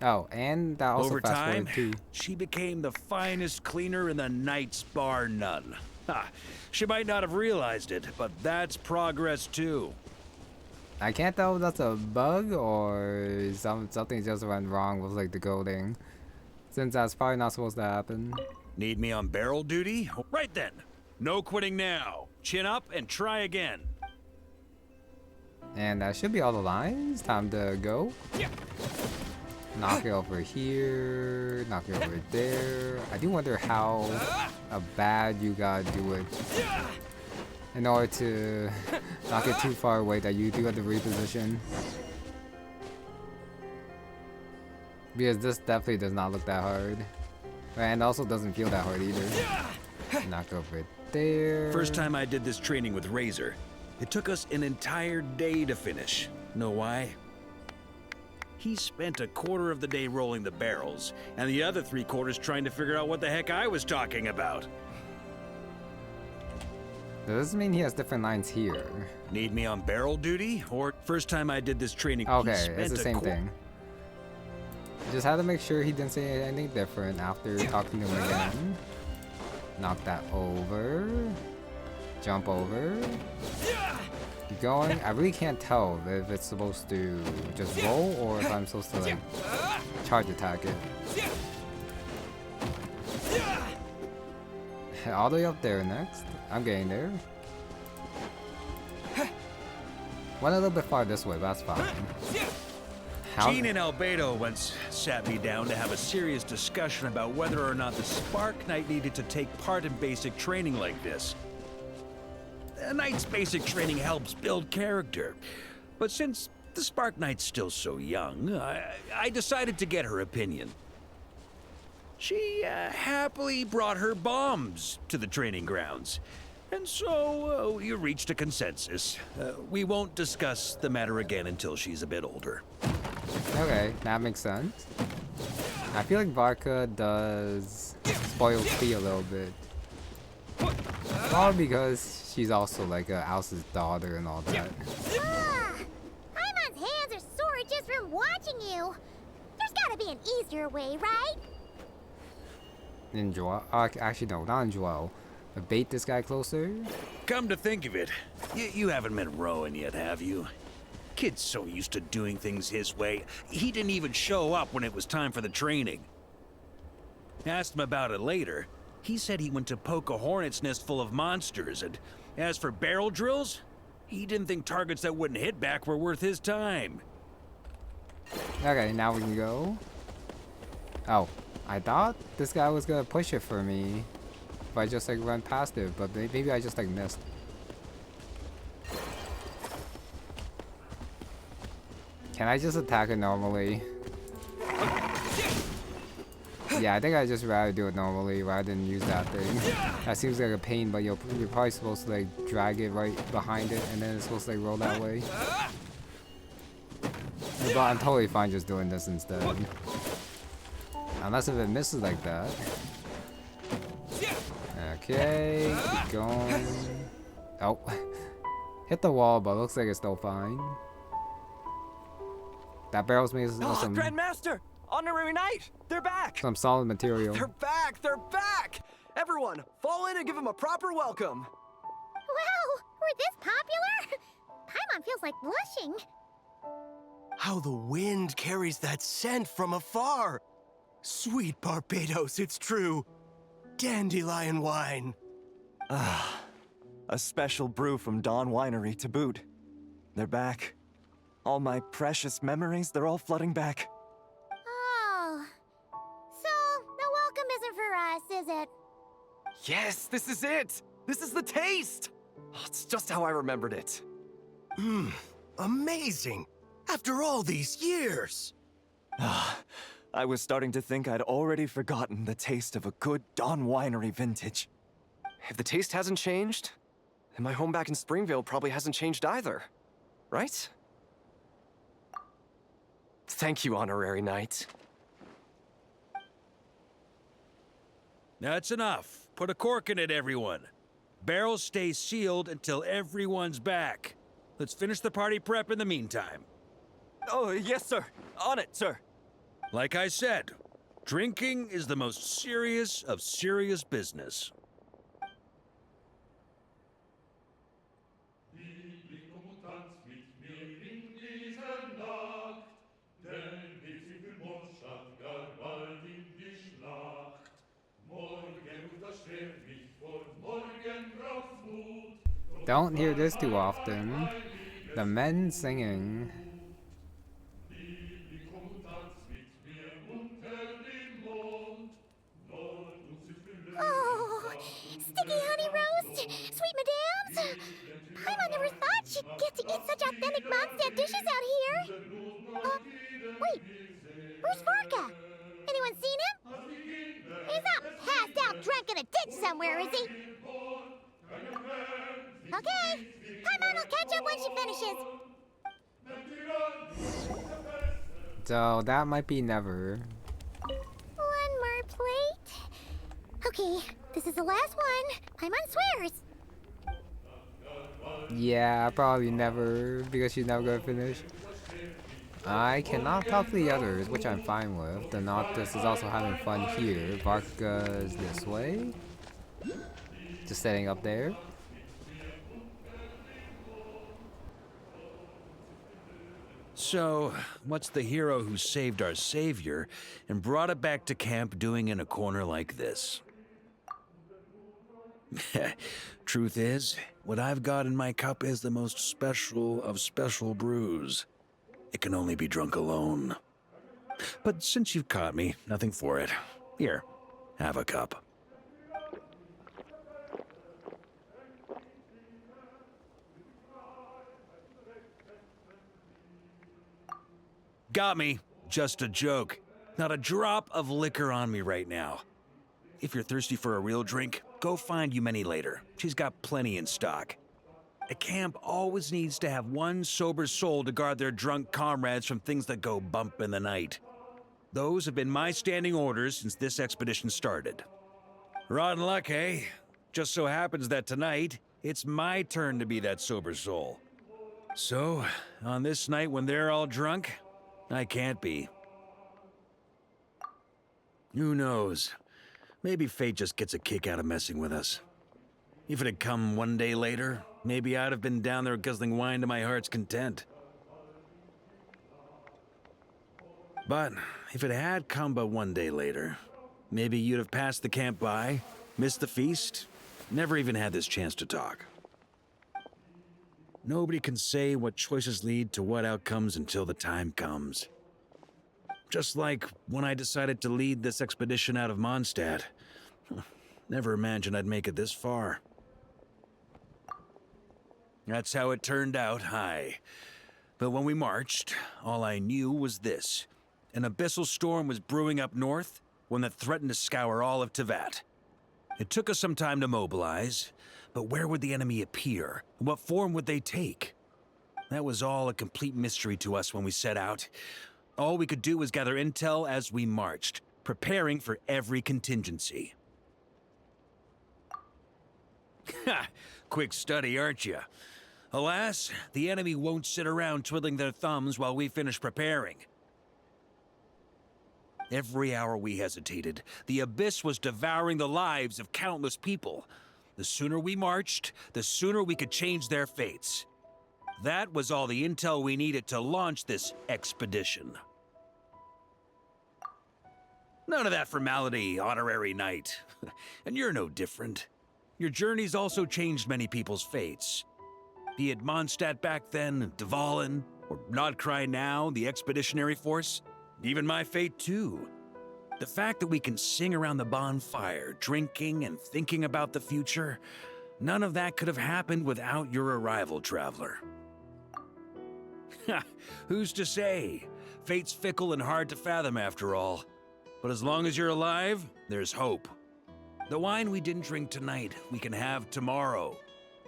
Speaker 1: Oh, and that also
Speaker 9: Over
Speaker 1: fast
Speaker 9: time,
Speaker 1: forward too.
Speaker 9: she became the finest cleaner in the Knights, bar none. Ha! She might not have realized it, but that's progress too.
Speaker 1: I can't tell if that's a bug or something just went wrong with like the coding. Since that's probably not supposed to happen.
Speaker 9: Need me on barrel duty? Right then. No quitting now. Chin up and try again.
Speaker 1: And that should be all the lines. Time to go. Knock it over here. Knock it over there. I do wonder how bad you gotta do it in order to not get too far away that you do have to reposition. Because this definitely does not look that hard. And also doesn't feel that hard either. Knock over there.
Speaker 9: First time I did this training with Razor, it took us an entire day to finish. Know why? He spent a quarter of the day rolling the barrels, and the other 3/4 trying to figure out what the heck I was talking about.
Speaker 1: Does this mean he has different lines here?
Speaker 9: Need me on barrel duty? Or first time I did this training,
Speaker 1: Okay, it's the same thing. Just had to make sure he didn't say anything different after talking to him again. Knock that over. Jump over. Keep going. I really can't tell if it's supposed to just roll or if I'm supposed to like charge attack it. All the way up there next. I'm getting there. Went a little bit far this way, but that's fine.
Speaker 9: Gene and Albedo once sat me down to have a serious discussion about whether or not the Spark Knight needed to take part in basic training like this. A Knight's basic training helps build character. But since the Spark Knight's still so young, I decided to get her opinion. She happily brought her bombs to the training grounds. And so we reached a consensus. We won't discuss the matter again until she's a bit older.
Speaker 1: Okay, that makes sense. I feel like Varka does spoil Tea a little bit. All because she's also like Alce's daughter and all that.
Speaker 5: Paimon's hands are sore just from watching you. There's gotta be an easier way, right?
Speaker 1: In Joel? Actually, no, not in Joel. Bait this guy closer?
Speaker 9: Come to think of it, you haven't met Rowan yet, have you? Kid's so used to doing things his way, he didn't even show up when it was time for the training. Asked him about it later. He said he went to poke a hornet's nest full of monsters, and as for barrel drills, he didn't think targets that wouldn't hit back were worth his time.
Speaker 1: Okay, now we can go. Oh, I thought this guy was gonna push it for me. If I just like run past it, but maybe I just like missed. Can I just attack it normally? Yeah, I think I just rather do it normally rather than use that thing. That seems like a pain, but you're probably supposed to like drag it right behind it and then it's supposed to like roll that way. But I'm totally fine just doing this instead. Unless if it misses like that. Okay, keep going. Oh, hit the wall, but looks like it's still fine. That barrel's made some
Speaker 2: Grandmaster! Honorary Knight! They're back!
Speaker 1: some solid material.
Speaker 2: They're back! They're back! Everyone, fall in and give them a proper welcome.
Speaker 5: Wow, we're this popular? Paimon feels like blushing.
Speaker 10: How the wind carries that scent from afar. Sweet Barbados, it's true. Dandelion wine.
Speaker 6: Ah, a special brew from Dawn Winery to boot. They're back. All my precious memories, they're all flooding back.
Speaker 5: Oh. So, the welcome isn't for us, is it?
Speaker 2: Yes, this is it! This is the taste! Oh, it's just how I remembered it.
Speaker 10: Amazing. After all these years.
Speaker 6: Ah, I was starting to think I'd already forgotten the taste of a good Dawn Winery vintage.
Speaker 2: If the taste hasn't changed, then my home back in Springvale probably hasn't changed either. Right? Thank you, Honorary Knight.
Speaker 9: That's enough. Put a cork in it, everyone. Barrels stay sealed until everyone's back. Let's finish the party prep in the meantime.
Speaker 6: Oh, yes, sir. On it, sir.
Speaker 9: Like I said, drinking is the most serious of serious business.
Speaker 1: Don't hear this too often. The men singing.
Speaker 5: Oh, sticky honey roast, sweet madams. Paimon never thought she'd get to eat such authentic Mondstadt dishes out here. Wait, where's Varka? Anyone seen him? He's not passed out drunk in a ditch somewhere, is he? Okay, Paimon will catch up when she finishes.
Speaker 1: So that might be never.
Speaker 5: One more plate. Okay, this is the last one. Paimon swears.
Speaker 1: Yeah, probably never, because she's never gonna finish. I cannot talk to the others, which I'm fine with. The Noctis is also having fun here. Varka is this way. Just setting up there.
Speaker 9: So, what's the hero who saved our savior and brought it back to camp doing in a corner like this? Truth is, what I've got in my cup is the most special of special brews. It can only be drunk alone. But since you've caught me, nothing for it. Here, have a cup. Got me. Just a joke. Not a drop of liquor on me right now. If you're thirsty for a real drink, go find Yumeni later. She's got plenty in stock. A camp always needs to have one sober soul to guard their drunk comrades from things that go bump in the night. Those have been my standing orders since this expedition started. Rotten luck, eh? Just so happens that tonight, it's my turn to be that sober soul. So, on this night when they're all drunk, I can't be. Who knows? Maybe fate just gets a kick out of messing with us. If it had come one day later, maybe I'd have been down there guzzling wine to my heart's content. But if it had come but one day later, maybe you'd have passed the camp by, missed the feast, never even had this chance to talk. Nobody can say what choices lead to what outcomes until the time comes. Just like when I decided to lead this expedition out of Mondstadt. Never imagined I'd make it this far. That's how it turned out, aye. But when we marched, all I knew was this. An abyssal storm was brewing up north, one that threatened to scour all of Tevat. It took us some time to mobilize, but where would the enemy appear? What form would they take? That was all a complete mystery to us when we set out. All we could do was gather intel as we marched, preparing for every contingency. Ha! Quick study, aren't you? Alas, the enemy won't sit around twiddling their thumbs while we finish preparing. Every hour we hesitated, the Abyss was devouring the lives of countless people. The sooner we marched, the sooner we could change their fates. That was all the intel we needed to launch this expedition. None of that formality, honorary knight. And you're no different. Your journey's also changed many people's fates. Be it Mondstadt back then, Dvalin, or Nodcry now, the Expeditionary Force. Even my fate, too. The fact that we can sing around the bonfire, drinking and thinking about the future, none of that could have happened without your arrival, traveler. Who's to say? Fate's fickle and hard to fathom after all. But as long as you're alive, there's hope. The wine we didn't drink tonight, we can have tomorrow.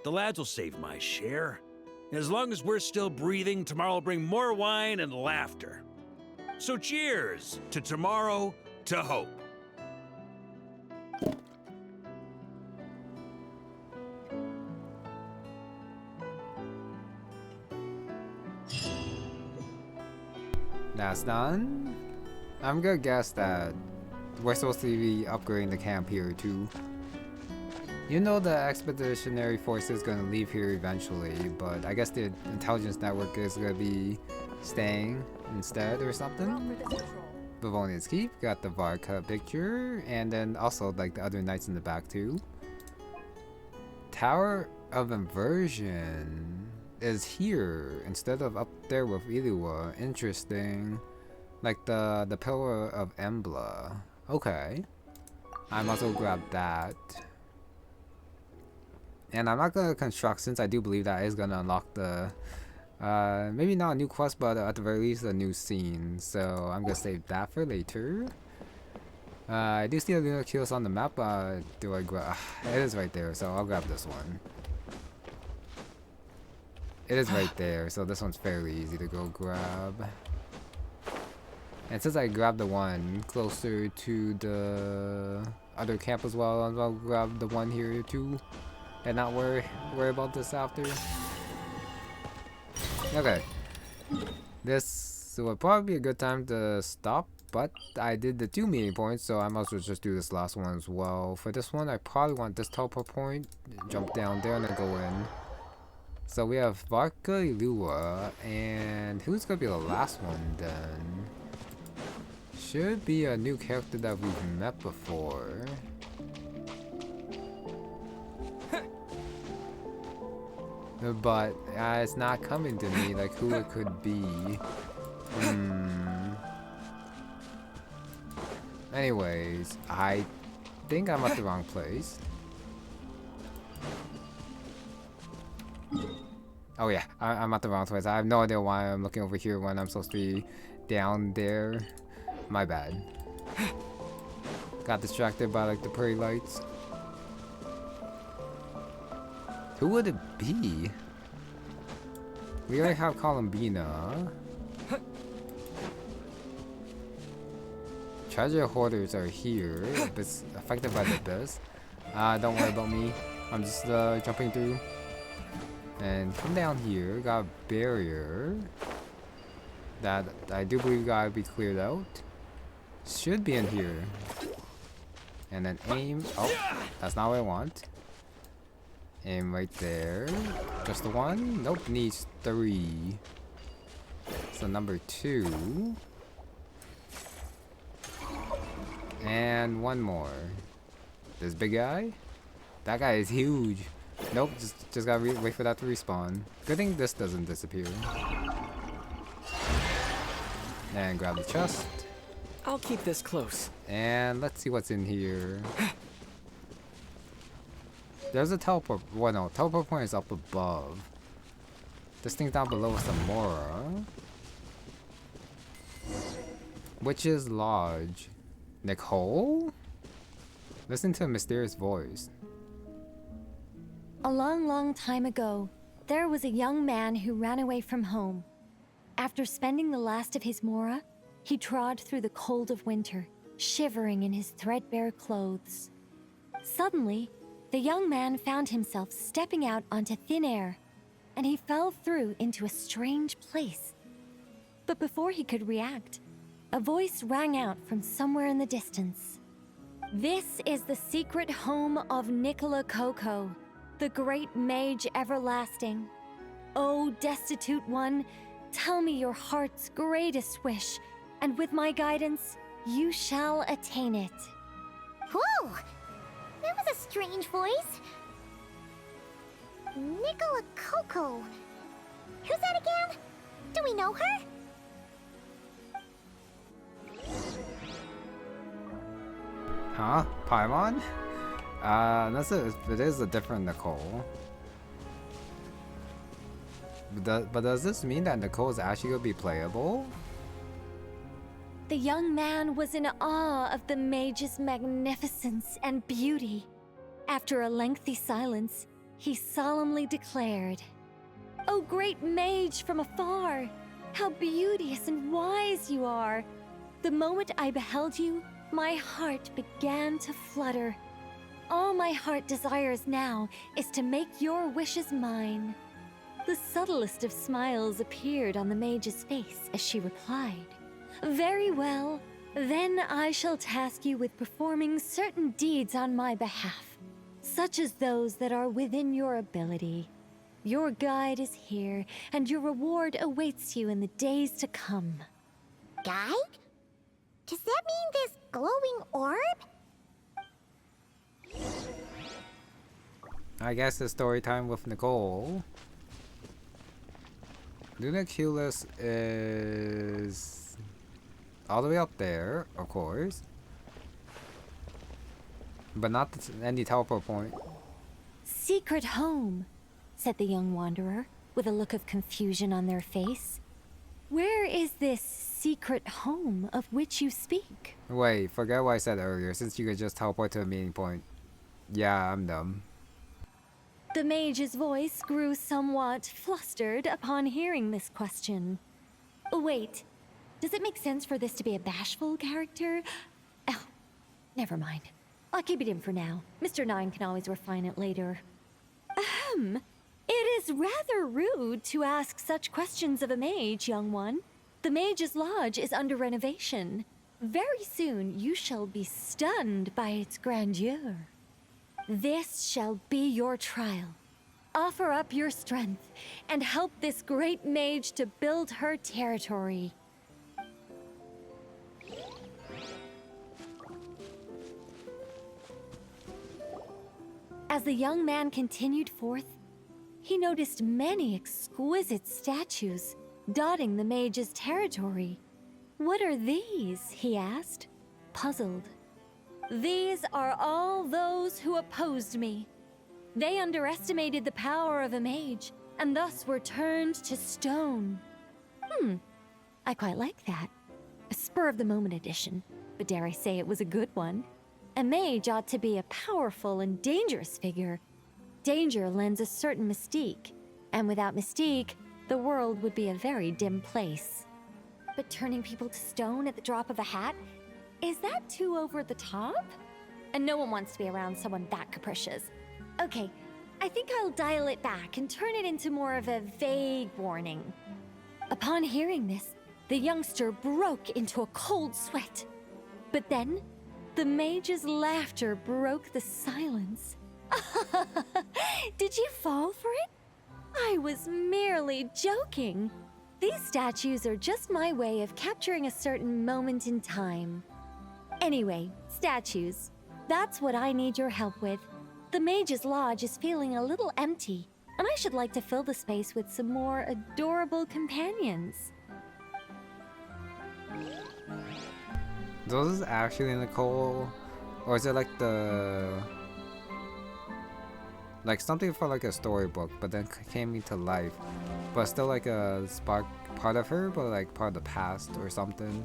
Speaker 9: The lads will save my share. As long as we're still breathing, tomorrow will bring more wine and laughter. So cheers to tomorrow, to hope.
Speaker 1: That's done. I'm gonna guess that we're supposed to be upgrading the camp here too. You know the Expeditionary Force is gonna leave here eventually, but I guess the intelligence network is gonna be staying instead or something. Bavonian's Keep, got the Varka picture, and then also like the other knights in the back too. Tower of Inversion is here instead of up there with Illuga. Interesting. Like the Pillar of Embla. Okay. I must also grab that. And I'm not gonna construct since I do believe that is gonna unlock the maybe not a new quest, but at the very least a new scene. So I'm gonna save that for later. I do see a Lunar Kills on the map, do I grab? It is right there, so I'll grab this one. It is right there, so this one's fairly easy to go grab. And since I grabbed the one closer to the other camp as well, I'll grab the one here too. And not worry about this after. Okay. This would probably be a good time to stop, but I did the 2 meeting points, so I might as well just do this last one as well. For this one, I probably want this teleport point, jump down there and then go in. So we have Varka, Illuga, and who's gonna be the last one then? Should be a new character that we've met before. But it's not coming to me like who it could be. Anyways, I think I'm at the wrong place. Oh yeah, I'm at the wrong place. I have no idea why I'm looking over here when I'm supposed to be down there. My bad. Got distracted by like the pretty lights. Who would it be? We already have Columbina. Treasure hoarders are here. It's affected by the abyss. Don't worry about me. I'm just jumping through. And come down here. Got a barrier that I do believe gotta be cleared out. Should be in here. And then aim. Oh, that's not what I want. Aim right there. Just the one? Nope, needs 3. So number 2. And one more. This big guy? That guy is huge. Nope, just gotta wait for that to respawn. Good thing this doesn't disappear. And grab the chest.
Speaker 11: I'll keep this close. And
Speaker 1: let's see what's in here. There's a teleport. Well, no, teleport point is up above. This thing's down below with some Mora. Witch's Lodge. Nicole? Listen to a mysterious voice.
Speaker 5: A long, long time ago, there was a young man who ran away from home. After spending the last of his Mora, he trod through the cold of winter, shivering in his threadbare clothes. Suddenly,
Speaker 12: the young man found himself stepping out onto thin air, and he fell through into a strange place. But before he could react, a voice rang out from somewhere in the distance. This is the secret home of Nicole, the great mage everlasting. O destitute one, tell me your heart's greatest wish, and with my guidance, you shall attain it.
Speaker 5: Whoa! That was a strange voice. Nicole. Who's that again? Do we know her?
Speaker 1: Huh? Paimon? It is a different Nicole. But does this mean that Nicole is actually gonna be playable?
Speaker 12: The young man was in awe of the mage's magnificence and beauty. After a lengthy silence, he solemnly declared, "O great mage from afar, how beauteous and wise you are! The moment I beheld you, my heart began to flutter. All my heart desires now is to make your wishes mine." The subtlest of smiles appeared on the mage's face as she replied, "Very well, then I shall task you with performing certain deeds on my behalf, such as those that are within your ability. Your guide is here, and your reward awaits you in the days to come."
Speaker 5: Guide? Does that mean this glowing orb?
Speaker 1: I guess it's story time with Nicole. Lunaculus is all the way up there, of course. But not any teleport point.
Speaker 12: "Secret home," said the young wanderer, with a look of confusion on their face. "Where is this secret home of which you speak?"
Speaker 1: Wait, forget what I said earlier, since you could just teleport to a meeting point. Yeah, I'm dumb.
Speaker 12: The mage's voice grew somewhat flustered upon hearing this question. Wait, does it make sense for this to be a bashful character? Oh, never mind. I'll keep it in for now. Mr. Nine can always refine it later. It is rather rude to ask such questions of a mage, young one. The mage's lodge is under renovation. Very soon you shall be stunned by its grandeur. This shall be your trial. Offer up your strength and help this great mage to build her territory. As the young man continued forth, he noticed many exquisite statues dotting the mage's territory. "What are these?" he asked, puzzled. "These are all those who opposed me. They underestimated the power of a mage, and thus were turned to stone." I quite like that. A spur-of-the-moment addition, but dare I say it was a good one. A mage ought to be a powerful and dangerous figure. Danger lends a certain mystique, and without mystique, the world would be a very dim place. But turning people to stone at the drop of a hat? Is that too over the top? And no one wants to be around someone that capricious. Okay, I think I'll dial it back and turn it into more of a vague warning. Upon hearing this, the youngster broke into a cold sweat. But then, the mage's laughter broke the silence. Did you fall for it? I was merely joking. These statues are just my way of capturing a certain moment in time. Anyway, statues. That's what I need your help with. The mage's lodge is feeling a little empty, and I should like to fill the space with some more adorable companions.
Speaker 1: So this is actually Nicole, or is it like like something for like a storybook, but then came into life, but still like a spark part of her, but like part of the past or something?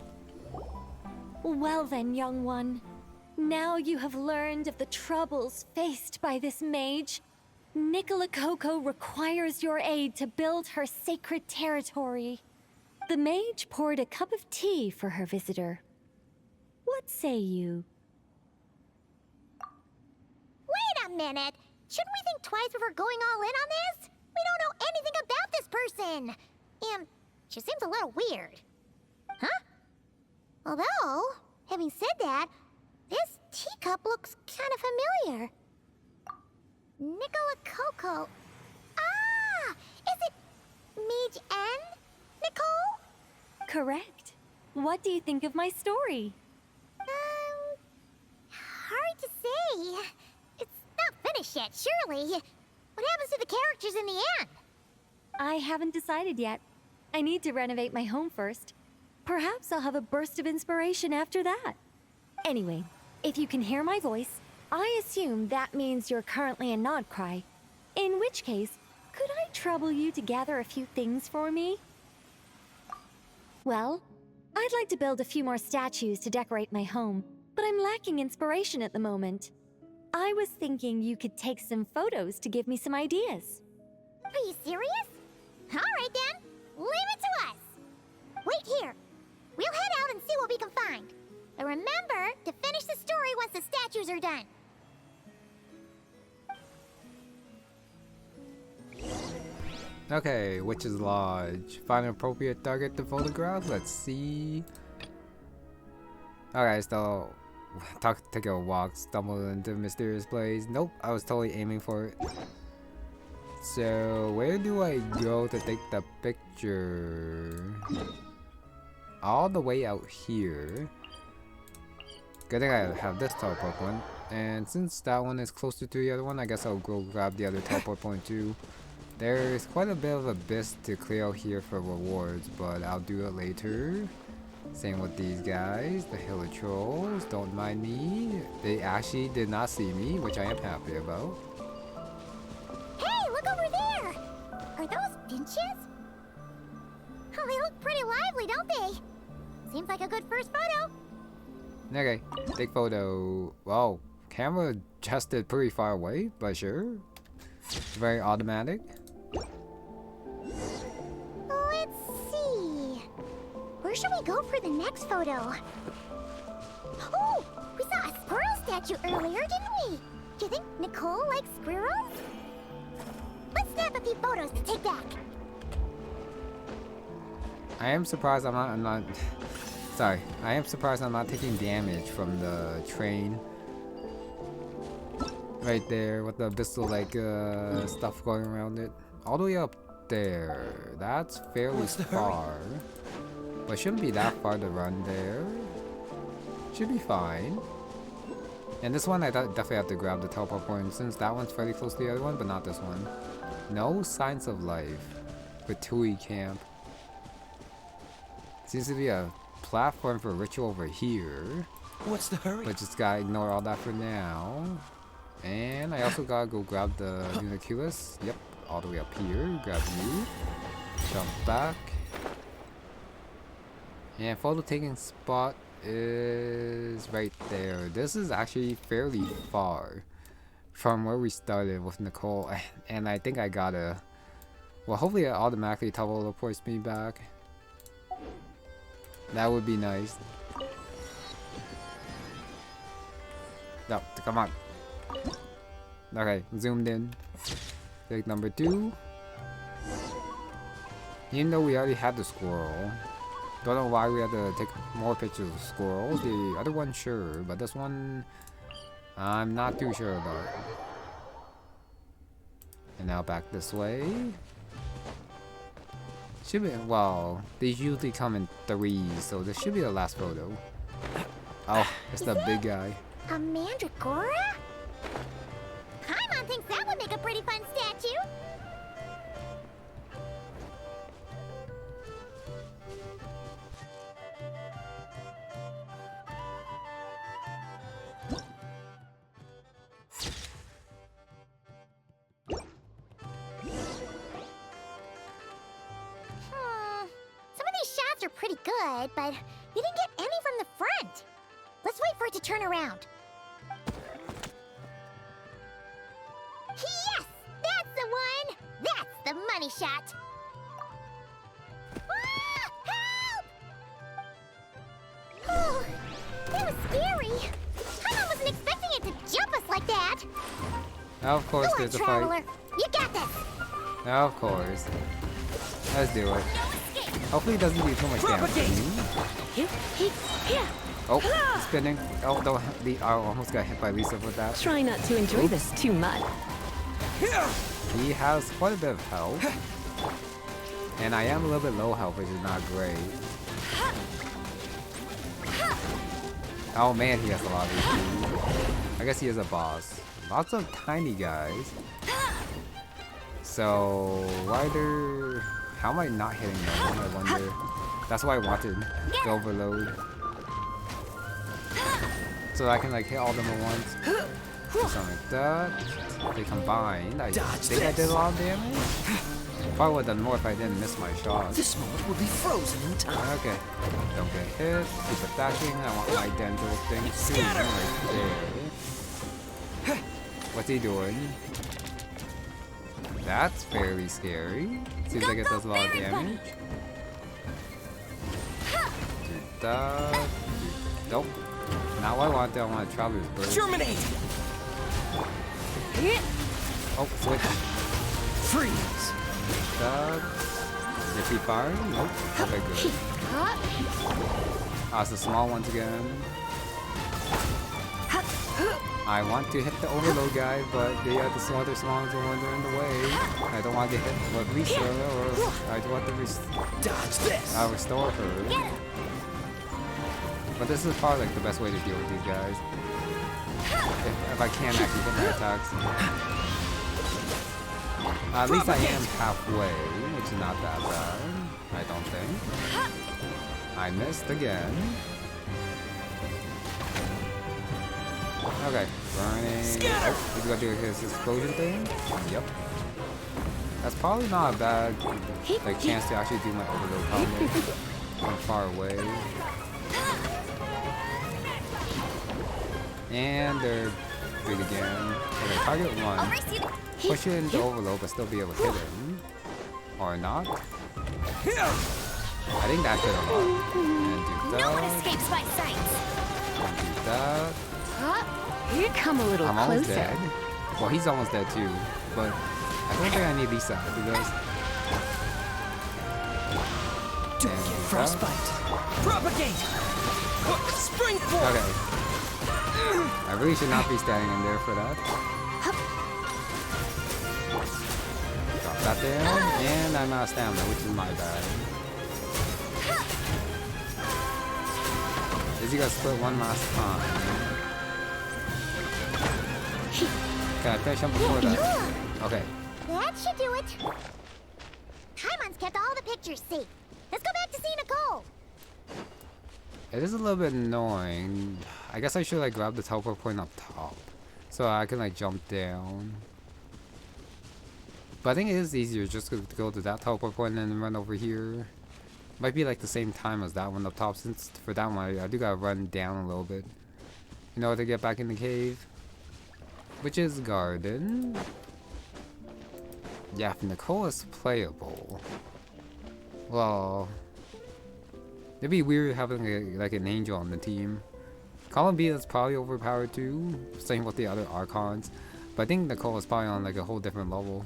Speaker 12: Well then, young one. Now you have learned of the troubles faced by this mage. Nicole requires your aid to build her sacred territory. The mage poured a cup of tea for her visitor. What say you?
Speaker 5: Wait a minute. Shouldn't we think twice before going all in on this? We don't know anything about this person. And she seems a little weird. Huh? Although, having said that, this teacup looks kind of familiar. Nicola Coco. Ah! Is it Mage N? Nicole?
Speaker 12: Correct. What do you think of my story?
Speaker 5: Hard to say. It's not finished yet, surely. What happens to the characters in the end?
Speaker 12: I haven't decided yet. I need to renovate my home first. Perhaps I'll have a burst of inspiration after that. Anyway, if you can hear my voice, I assume that means you're currently in Nodcry. In which case, could I trouble you to gather a few things for me? Well, I'd like to build a few more statues to decorate my home, but I'm lacking inspiration at the moment. I was thinking you could take some photos to give me some ideas.
Speaker 5: Are you serious? Alright then, leave it to us! Wait here. We'll head out and see what we can find. But remember to finish the story once the statues are done.
Speaker 1: Okay, Witch's Lodge. Find an appropriate target to photograph. Let's see. Okay, so take a walk, stumble into a mysterious place. Nope, I was totally aiming for it. So where do I go to take the picture? All the way out here. Good thing I have this teleport point. And since that one is closer to the other one, I guess I'll go grab the other teleport point too. There's quite a bit of abyss to clear out here for rewards, but I'll do it later. Same with these guys, the Hiller Trolls, don't mind me. They actually did not see me, which I am happy about.
Speaker 5: Hey, look over there! Are those finches? Oh, they look pretty lively, don't they? Seems like a good first photo.
Speaker 1: Okay, take photo. Wow, camera adjusted pretty far away, but sure. Very automatic.
Speaker 5: Let's see. Where should we go for the next photo? Oh, we saw a squirrel statue earlier, didn't we? Do you think Nicole likes squirrels? Let's snap a few photos to take back.
Speaker 1: I am surprised I'm not sorry. I am surprised I'm not taking damage from the train. Right there with the abyssal like stuff going around it. All the way up there. That's fairly far. But shouldn't be that far to run there. Should be fine. And this one I definitely have to grab the teleport point since that one's fairly close to the other one, but not this one. No signs of life. Batui camp. Seems to be a platform for ritual over here.
Speaker 10: What's the hurry?
Speaker 1: But just gotta ignore all that for now. And I also gotta go grab the Uniculus. Yep, all the way up here. Grab you. Jump back. And photo taking spot is right there. This is actually fairly far from where we started with Nicole. And I think I gotta... Well, hopefully it automatically teleports me back. That would be nice. No, come on. Okay, zoomed in. Take number 2. Even though we already had the squirrel. Don't know why we had to take more pictures of squirrels. The other one, sure. But this one, I'm not too sure about. And now back this way. Should be, well, these usually come in 3s, so this should be the last photo. Oh, it's the big guy.
Speaker 5: A mandragora? Paimon thinks that would make a pretty fun statue. Some of these shots are pretty good, but you didn't get any from the front. Let's wait for it to turn around. Yes! That's the one! That's the money shot! Ah! Help! Oh, that was scary. Paimon wasn't expecting it to jump us like that.
Speaker 1: Of course,
Speaker 5: Go on,
Speaker 1: there's a
Speaker 5: traveler.
Speaker 1: fight.
Speaker 5: You got this.
Speaker 1: Of course. Let's do it. Hopefully it doesn't do too much damage to me. Oh, he's spinning. Oh, no, I almost got hit by Lisa with that.
Speaker 8: Try not to enjoy this too much.
Speaker 1: He has quite a bit of health. And I am a little bit low health, which is not great. Oh man, he has a lot of HP. I guess he is a boss. Lots of tiny guys. So, how am I not hitting them? I wonder. That's why I wanted the overload. So I can like hit all of them at once. Something like that. They combined. I think I did a lot of damage. Probably would have done more if I didn't miss my shot.
Speaker 11: This moment will be frozen in time.
Speaker 1: Okay. Don't get hit. Keep attacking. I want my dental thing soon. Right there. What's he doing? That's fairly scary. Seems like it does a lot of damage. Do that. Nope. Not what I want. I want a Traveler's Burst.
Speaker 11: Germinate!
Speaker 1: Oh, switch.
Speaker 11: Freeze!
Speaker 1: That. Is he firing? Nope. Okay, good. Ah, it's the small ones again. I want to hit the overload guy, but the other small ones are in the way. I don't want to get hit with Lisa, or I don't want to
Speaker 11: dodge this.
Speaker 1: Restore her. But this is probably like the best way to deal with these guys. If I can actually hit my attacks. At least I am halfway, which is not that bad. I don't think. I missed again. Okay, burning. Oh, he's gonna do his explosion thing. Yep. That's probably not a bad like chance to actually do my overload combo from far away. And they're good again. Okay, target one. Push it into overload, but still be able to hit him. Or not. I think that did a lot. And do that.
Speaker 5: No one escapes my sight.
Speaker 1: And do that.
Speaker 8: You come a little
Speaker 1: I'm almost
Speaker 8: closer.
Speaker 1: dead. Well, he's almost dead too. But I don't think I need Lisa after this.
Speaker 11: Don't get frostbite. Propagate! Spring forth!
Speaker 1: Okay. I really should not be standing in there for that. Drop that down, and I'm out of stamina, which is my bad. Is he gonna split one last time? Can I finish him before that? Okay.
Speaker 5: That should do it. Paimon's kept all the pictures safe. Let's go back to see Nicole.
Speaker 1: It is a little bit annoying. I guess I should like grab the teleport point up top, so I can like jump down. But I think it is easier just to go to that teleport point and then run over here. Might be like the same time as that one up top, since for that one I do gotta run down a little bit in order to get back in the cave, which is garden. Yeah, if Nicole is playable, well, it'd be weird having like an angel on the team. Column B is probably overpowered too, same with the other Archons, but I think Nicole is probably on like a whole different level.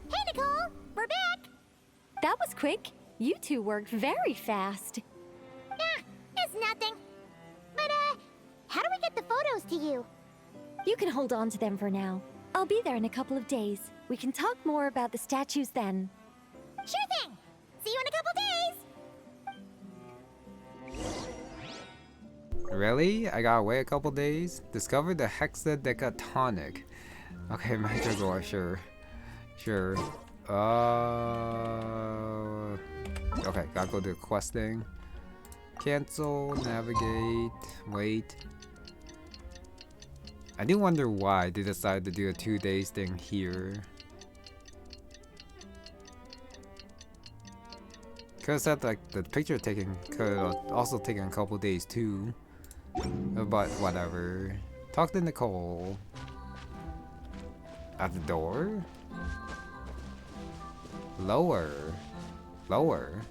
Speaker 5: Hey, Nicole, we're back.
Speaker 12: That was quick. You two worked very fast.
Speaker 5: Nah, it's nothing. But how do we get the photos to you?
Speaker 12: You can hold on to them for now. I'll be there in a couple of days. We can talk more about the statues then.
Speaker 5: Sure thing. See you in a couple days.
Speaker 1: Really? I gotta wait a couple days? Discover the hexadecatonic. Okay, Mandragora, sure. Sure. Okay, gotta go to the quest thing. Cancel, navigate, wait. I do wonder why they decided to do a 2 days thing here. Could've said like the picture taking could've also taken a couple days too. But whatever. Talk to Nicole. At the door? Lower. Lower.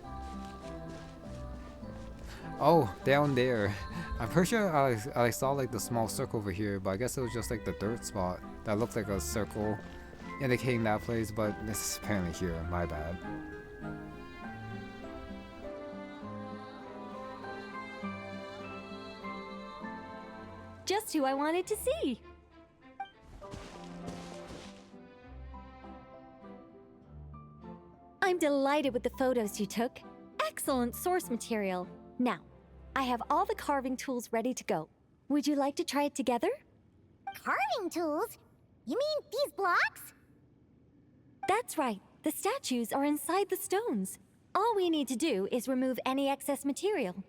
Speaker 1: Oh, down there. I'm pretty sure I saw like the small circle over here, but I guess it was just like the third spot that looked like a circle indicating that place, but this is apparently here. My bad.
Speaker 12: Just who I wanted to see. I'm delighted with the photos you took. Excellent source material. Now, I have all the carving tools ready to go. Would you like to try it together?
Speaker 5: Carving tools? You mean these blocks?
Speaker 12: That's right. The statues are inside the stones. All we need to do is remove any excess material.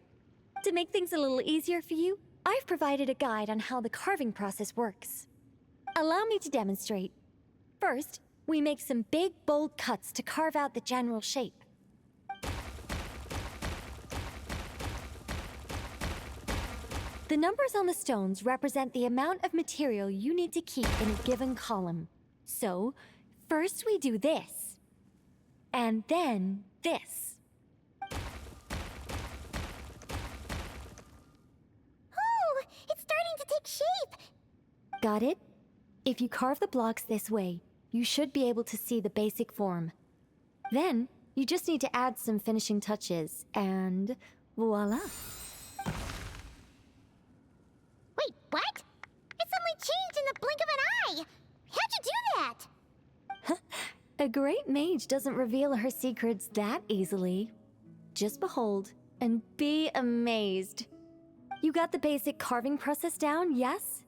Speaker 12: To make things a little easier for you, I've provided a guide on how the carving process works. Allow me to demonstrate. First, we make some big, bold cuts to carve out the general shape. The numbers on the stones represent the amount of material you need to keep in a given column. So, first we do this, and then this.
Speaker 5: Oh, it's starting to take shape!
Speaker 12: Got it? If you carve the blocks this way, you should be able to see the basic form. Then, you just need to add some finishing touches, and voila.
Speaker 5: Wait, what? It suddenly changed in the blink of an eye! How'd you do that?
Speaker 12: A great mage doesn't reveal her secrets that easily. Just behold, and be amazed. You got the basic carving process down, yes?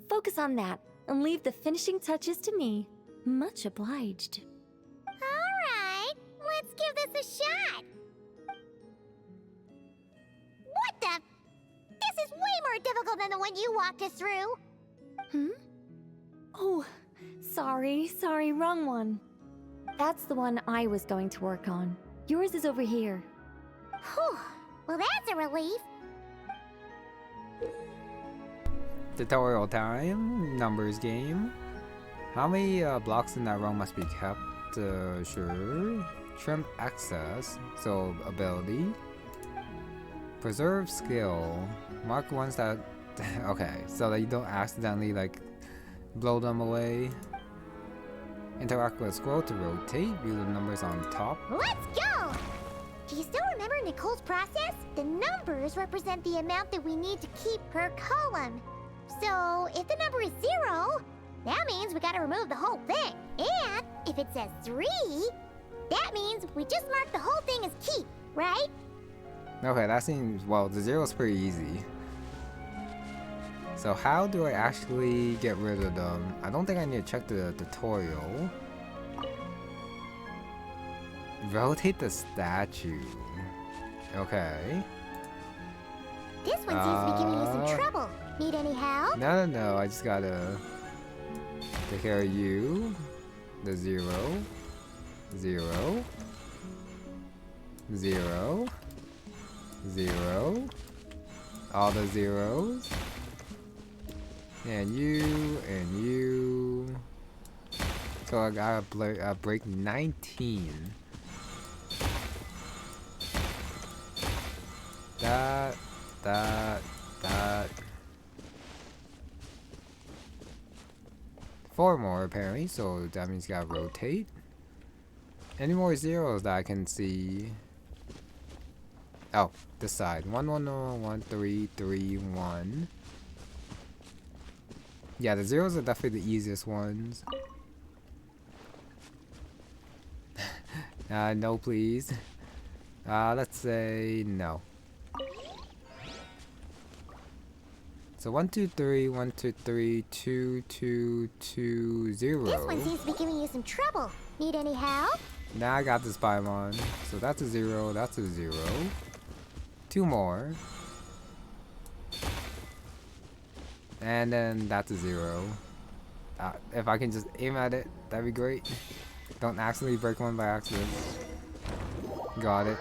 Speaker 12: Focus on that, and leave the finishing touches to me. Much obliged.
Speaker 5: Alright, let's give this a shot! What the? This is way more difficult than the one you walked us through!
Speaker 12: Oh, sorry, wrong one. That's the one I was going to work on. Yours is over here.
Speaker 5: Whew, well that's a relief.
Speaker 1: Tutorial time. Numbers game. How many blocks in that row must be kept? Sure. Trim excess. So, ability. Preserve skill. Mark ones that... okay, so that you don't accidentally, like, blow them away. Interact with scroll to rotate. View the numbers on top.
Speaker 5: Let's go! Do you still remember Nicole's process? The numbers represent the amount that we need to keep per column. So, if the number is 0, that means we gotta remove the whole thing. And if it says 3, that means we just mark the whole thing as keep, right?
Speaker 1: Okay, that seems... well, the 0 is pretty easy. So how do I actually get rid of them? I don't think I need to check the tutorial. Rotate the statue. Okay.
Speaker 5: This one seems to be giving you some trouble. Need any help?
Speaker 1: No, I just gotta take care of you. The 0. 0. 0. 0. All the zeros. And you. So I gotta break 19. That. 4 more apparently, so that means you gotta rotate. Any more zeros that I can see? Oh, this side. 1 1 0 1 3 3 1. Yeah, the zeros are definitely the easiest ones. No, please. Let's say no. So 1 2 3 1 2 3 2 2 2 0.
Speaker 5: This one seems to be giving you some trouble. Need any help?
Speaker 1: Now I got this Paimon. So that's a 0. That's a 0. 2 more. And then that's a 0. If I can just aim at it, that'd be great. Don't accidentally break one by accident. Got it.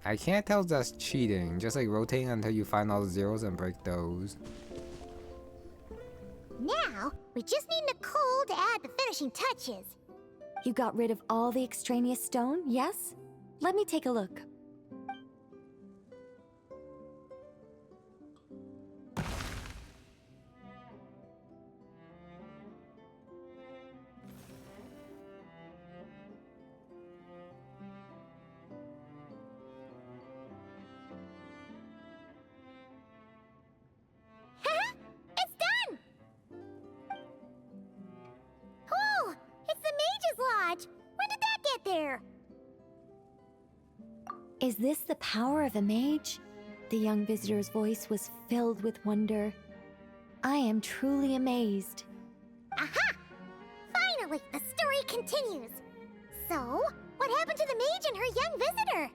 Speaker 1: I can't tell if that's cheating. Just like rotating until you find all the zeros and break those.
Speaker 5: Now, we just need Nicole to add the finishing touches.
Speaker 12: You got rid of all the extraneous stone, yes? Let me take a look.
Speaker 5: When did that get there?
Speaker 12: Is this the power of a mage? The young visitor's voice was filled with wonder. I am truly amazed.
Speaker 5: Aha! Finally, the story continues. So, what happened to the mage and her young visitor?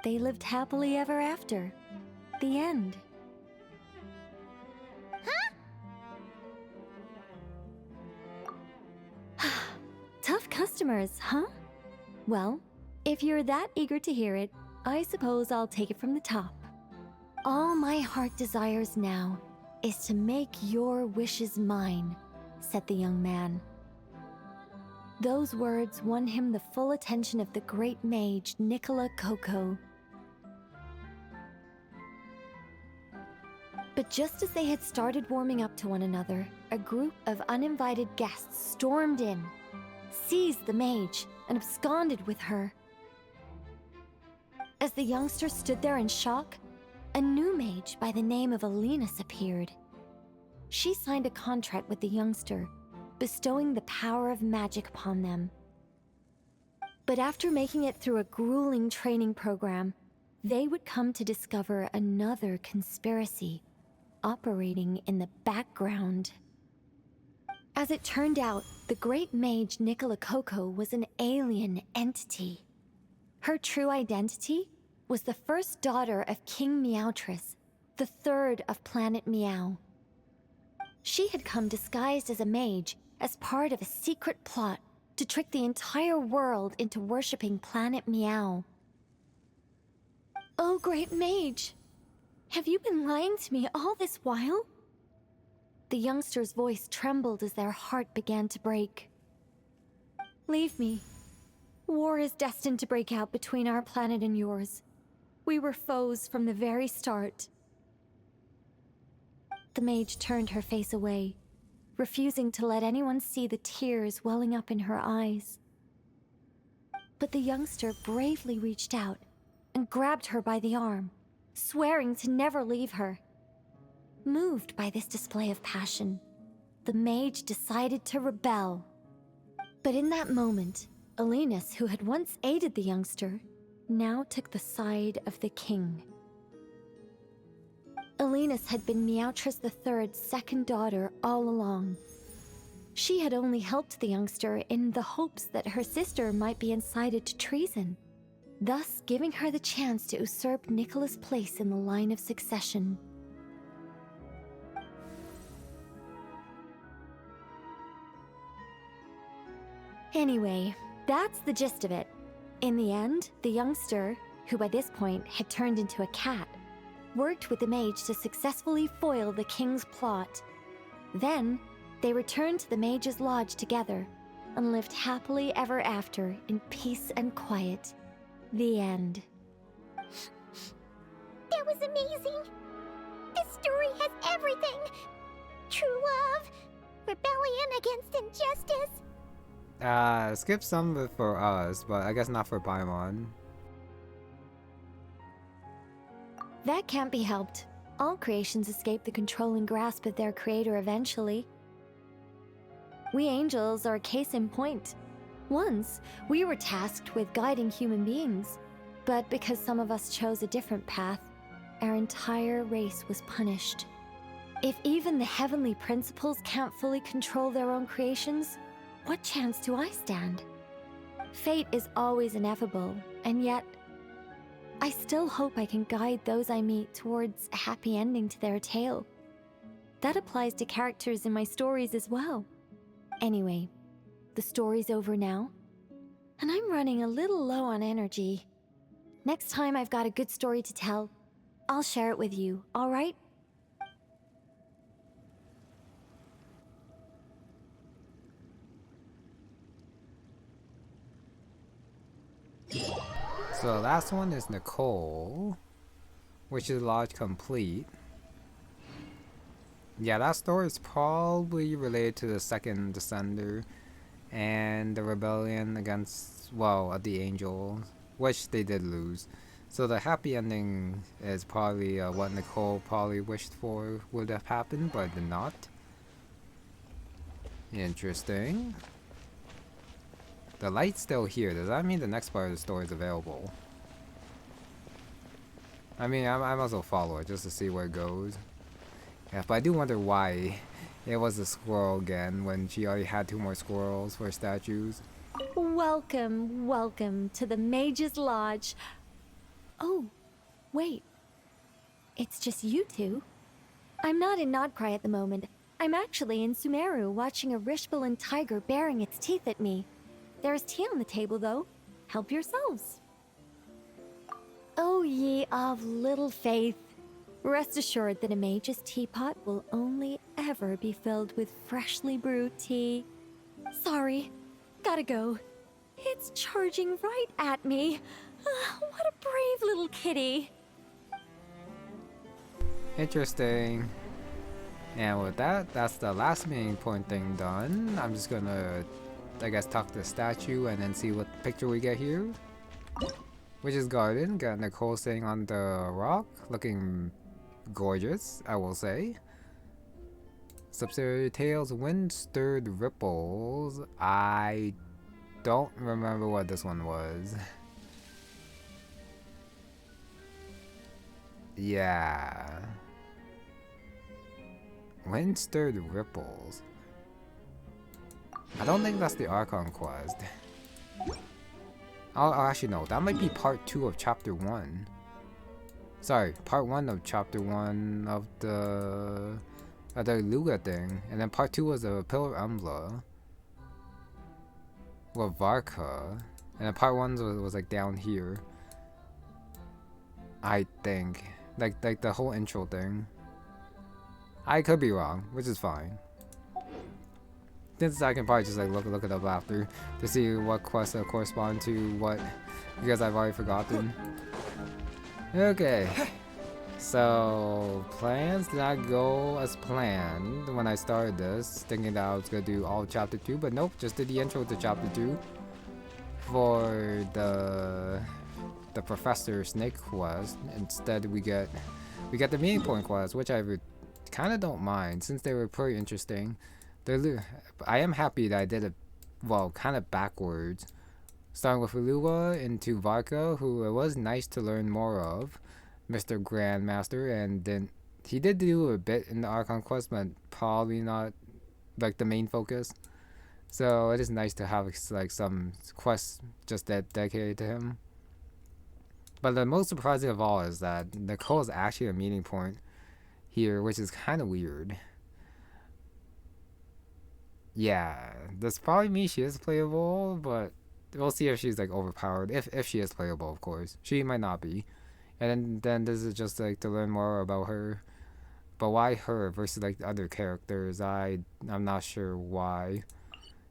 Speaker 12: They lived happily ever after. The end.
Speaker 5: Huh?
Speaker 12: Tough customers, huh? Well, if you're that eager to hear it, I suppose I'll take it from the top. All my heart desires now is to make your wishes mine, said the young man. Those words won him the full attention of the great mage Nicole Coco. But just as they had started warming up to one another, a group of uninvited guests stormed in, seized the mage, and absconded with her. As the youngster stood there in shock, a new mage by the name of Alinus appeared. She signed a contract with the youngster, bestowing the power of magic upon them. But after making it through a grueling training program, they would come to discover another conspiracy operating in the background. As it turned out, the great mage Nicole Coco was an alien entity. Her true identity was the first daughter of King Meowtress, the third of Planet Meow. She had come disguised as a mage as part of a secret plot to trick the entire world into worshipping Planet Meow. Oh, great mage! Have you been lying to me all this while? The youngster's voice trembled as their heart began to break. Leave me. War is destined to break out between our planet and yours. We were foes from the very start. The mage turned her face away, refusing to let anyone see the tears welling up in her eyes. But the youngster bravely reached out and grabbed her by the arm, swearing to never leave her. Moved by this display of passion, the mage decided to rebel. But in that moment, Alinus, who had once aided the youngster, now took the side of the king. Alinus had been Meowtress III's second daughter all along. She had only helped the youngster in the hopes that her sister might be incited to treason, thus giving her the chance to usurp Nicola's place in the line of succession. Anyway, that's the gist of it. In the end, the youngster, who by this point had turned into a cat, worked with the mage to successfully foil the king's plot. Then, they returned to the mage's lodge together and lived happily ever after in peace and quiet. The end.
Speaker 5: That was amazing! This story has everything! True love, rebellion against injustice.
Speaker 1: Skip some for us, but I guess not for Paimon.
Speaker 12: That can't be helped. All creations escape the controlling grasp of their creator eventually. We angels are a case in point. Once, we were tasked with guiding human beings, but because some of us chose a different path, our entire race was punished. If even the heavenly principles can't fully control their own creations, what chance do I stand? Fate is always ineffable, and yet, I still hope I can guide those I meet towards a happy ending to their tale. That applies to characters in my stories as well. Anyway, the story's over now, and I'm running a little low on energy. Next time I've got a good story to tell, I'll share it with you, all right?
Speaker 1: So the last one is Nicole, which is lodge complete. Yeah, that story is probably related to the second Descender and the rebellion against, well, the angels, which they did lose. So the happy ending is probably what Nicole probably wished for would have happened, but did not. Interesting. The light's still here. Does that mean the next part of the story is available? I mean, I might as well follow it just to see where it goes. Yeah, but I do wonder why it was a squirrel again when she already had 2 more squirrels for statues.
Speaker 12: Welcome, welcome to the Mage's Lodge. Oh, wait. It's just you two. I'm not in Nodcry at the moment. I'm actually in Sumeru watching a Rishbalin tiger baring its teeth at me. There's tea on the table, though. Help yourselves. O ye of little faith, rest assured that a mage's teapot will only ever be filled with freshly brewed tea. Sorry, gotta go. It's charging right at me. What a brave little kitty.
Speaker 1: Interesting. And with that, that's the last main point thing done. I'm just gonna, I guess, talk to the statue and then see what picture we get here. Which is garden. Got Nicole sitting on the rock, looking gorgeous, I will say. Subsidiary Tales, Wind Stirred Ripples. I don't remember what this one was. Yeah. Wind Stirred Ripples. I don't think that's the Archon quest. Oh, actually no, that might be part 2 of chapter 1. Sorry, part 1 of chapter 1 of the Illuga thing. And then part 2 was the Pillar Umbla. Well, Varka. And then part 1 was like down here. I think. Like the whole intro thing. I could be wrong, which is fine. Since I can probably just like look it up after to see what quests correspond to what, because I've already forgotten. Okay. So plans did not go as planned when I started this, thinking that I was gonna do all of chapter 2, but nope, just did the intro to chapter 2 for the Professor Snake quest. Instead we get the meeting point quest, which I kind of don't mind since they were pretty interesting. I am happy that I did it, well, kind of backwards, starting with Illuga into Varka, who it was nice to learn more of, Mr. Grandmaster, and then he did do a bit in the Archon quest, but probably not like the main focus. So it is nice to have like some quests just dedicated to him. But the most surprising of all is that Nicole is actually a meeting point here, which is kind of weird. Yeah, this probably means she is playable, but we'll see if she's like overpowered. If she is playable, of course. She might not be. And then this is just like to learn more about her. But why her versus like the other characters? I'm not sure why.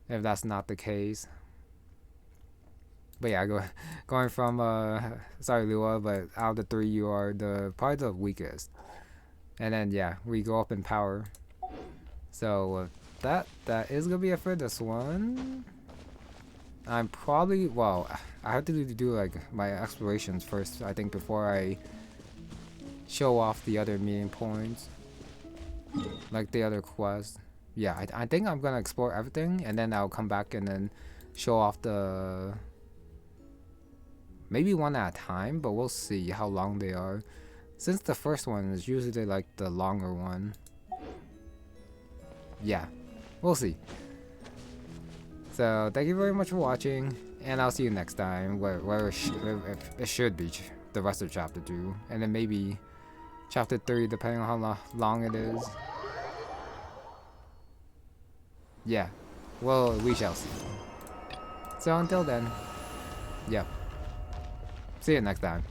Speaker 1: If that's not the case. But yeah, going from sorry Lua, but out of the 3 you are probably the weakest. And then yeah, we go up in power. So that is gonna be it for this one. I'm probably, well, I have to do like my explorations first, I think, before I show off the other meeting points, like the other quests. Yeah, I think I'm gonna explore everything, and then I'll come back and then show off the, maybe one at a time, but we'll see how long they are, since the first one is usually like the longer one. Yeah, we'll see. So thank you very much for watching, and I'll see you next time, where it should be the rest of chapter 2, and then maybe chapter 3, depending on how long it is. Yeah, well, we shall see. So until then, yeah, see you next time.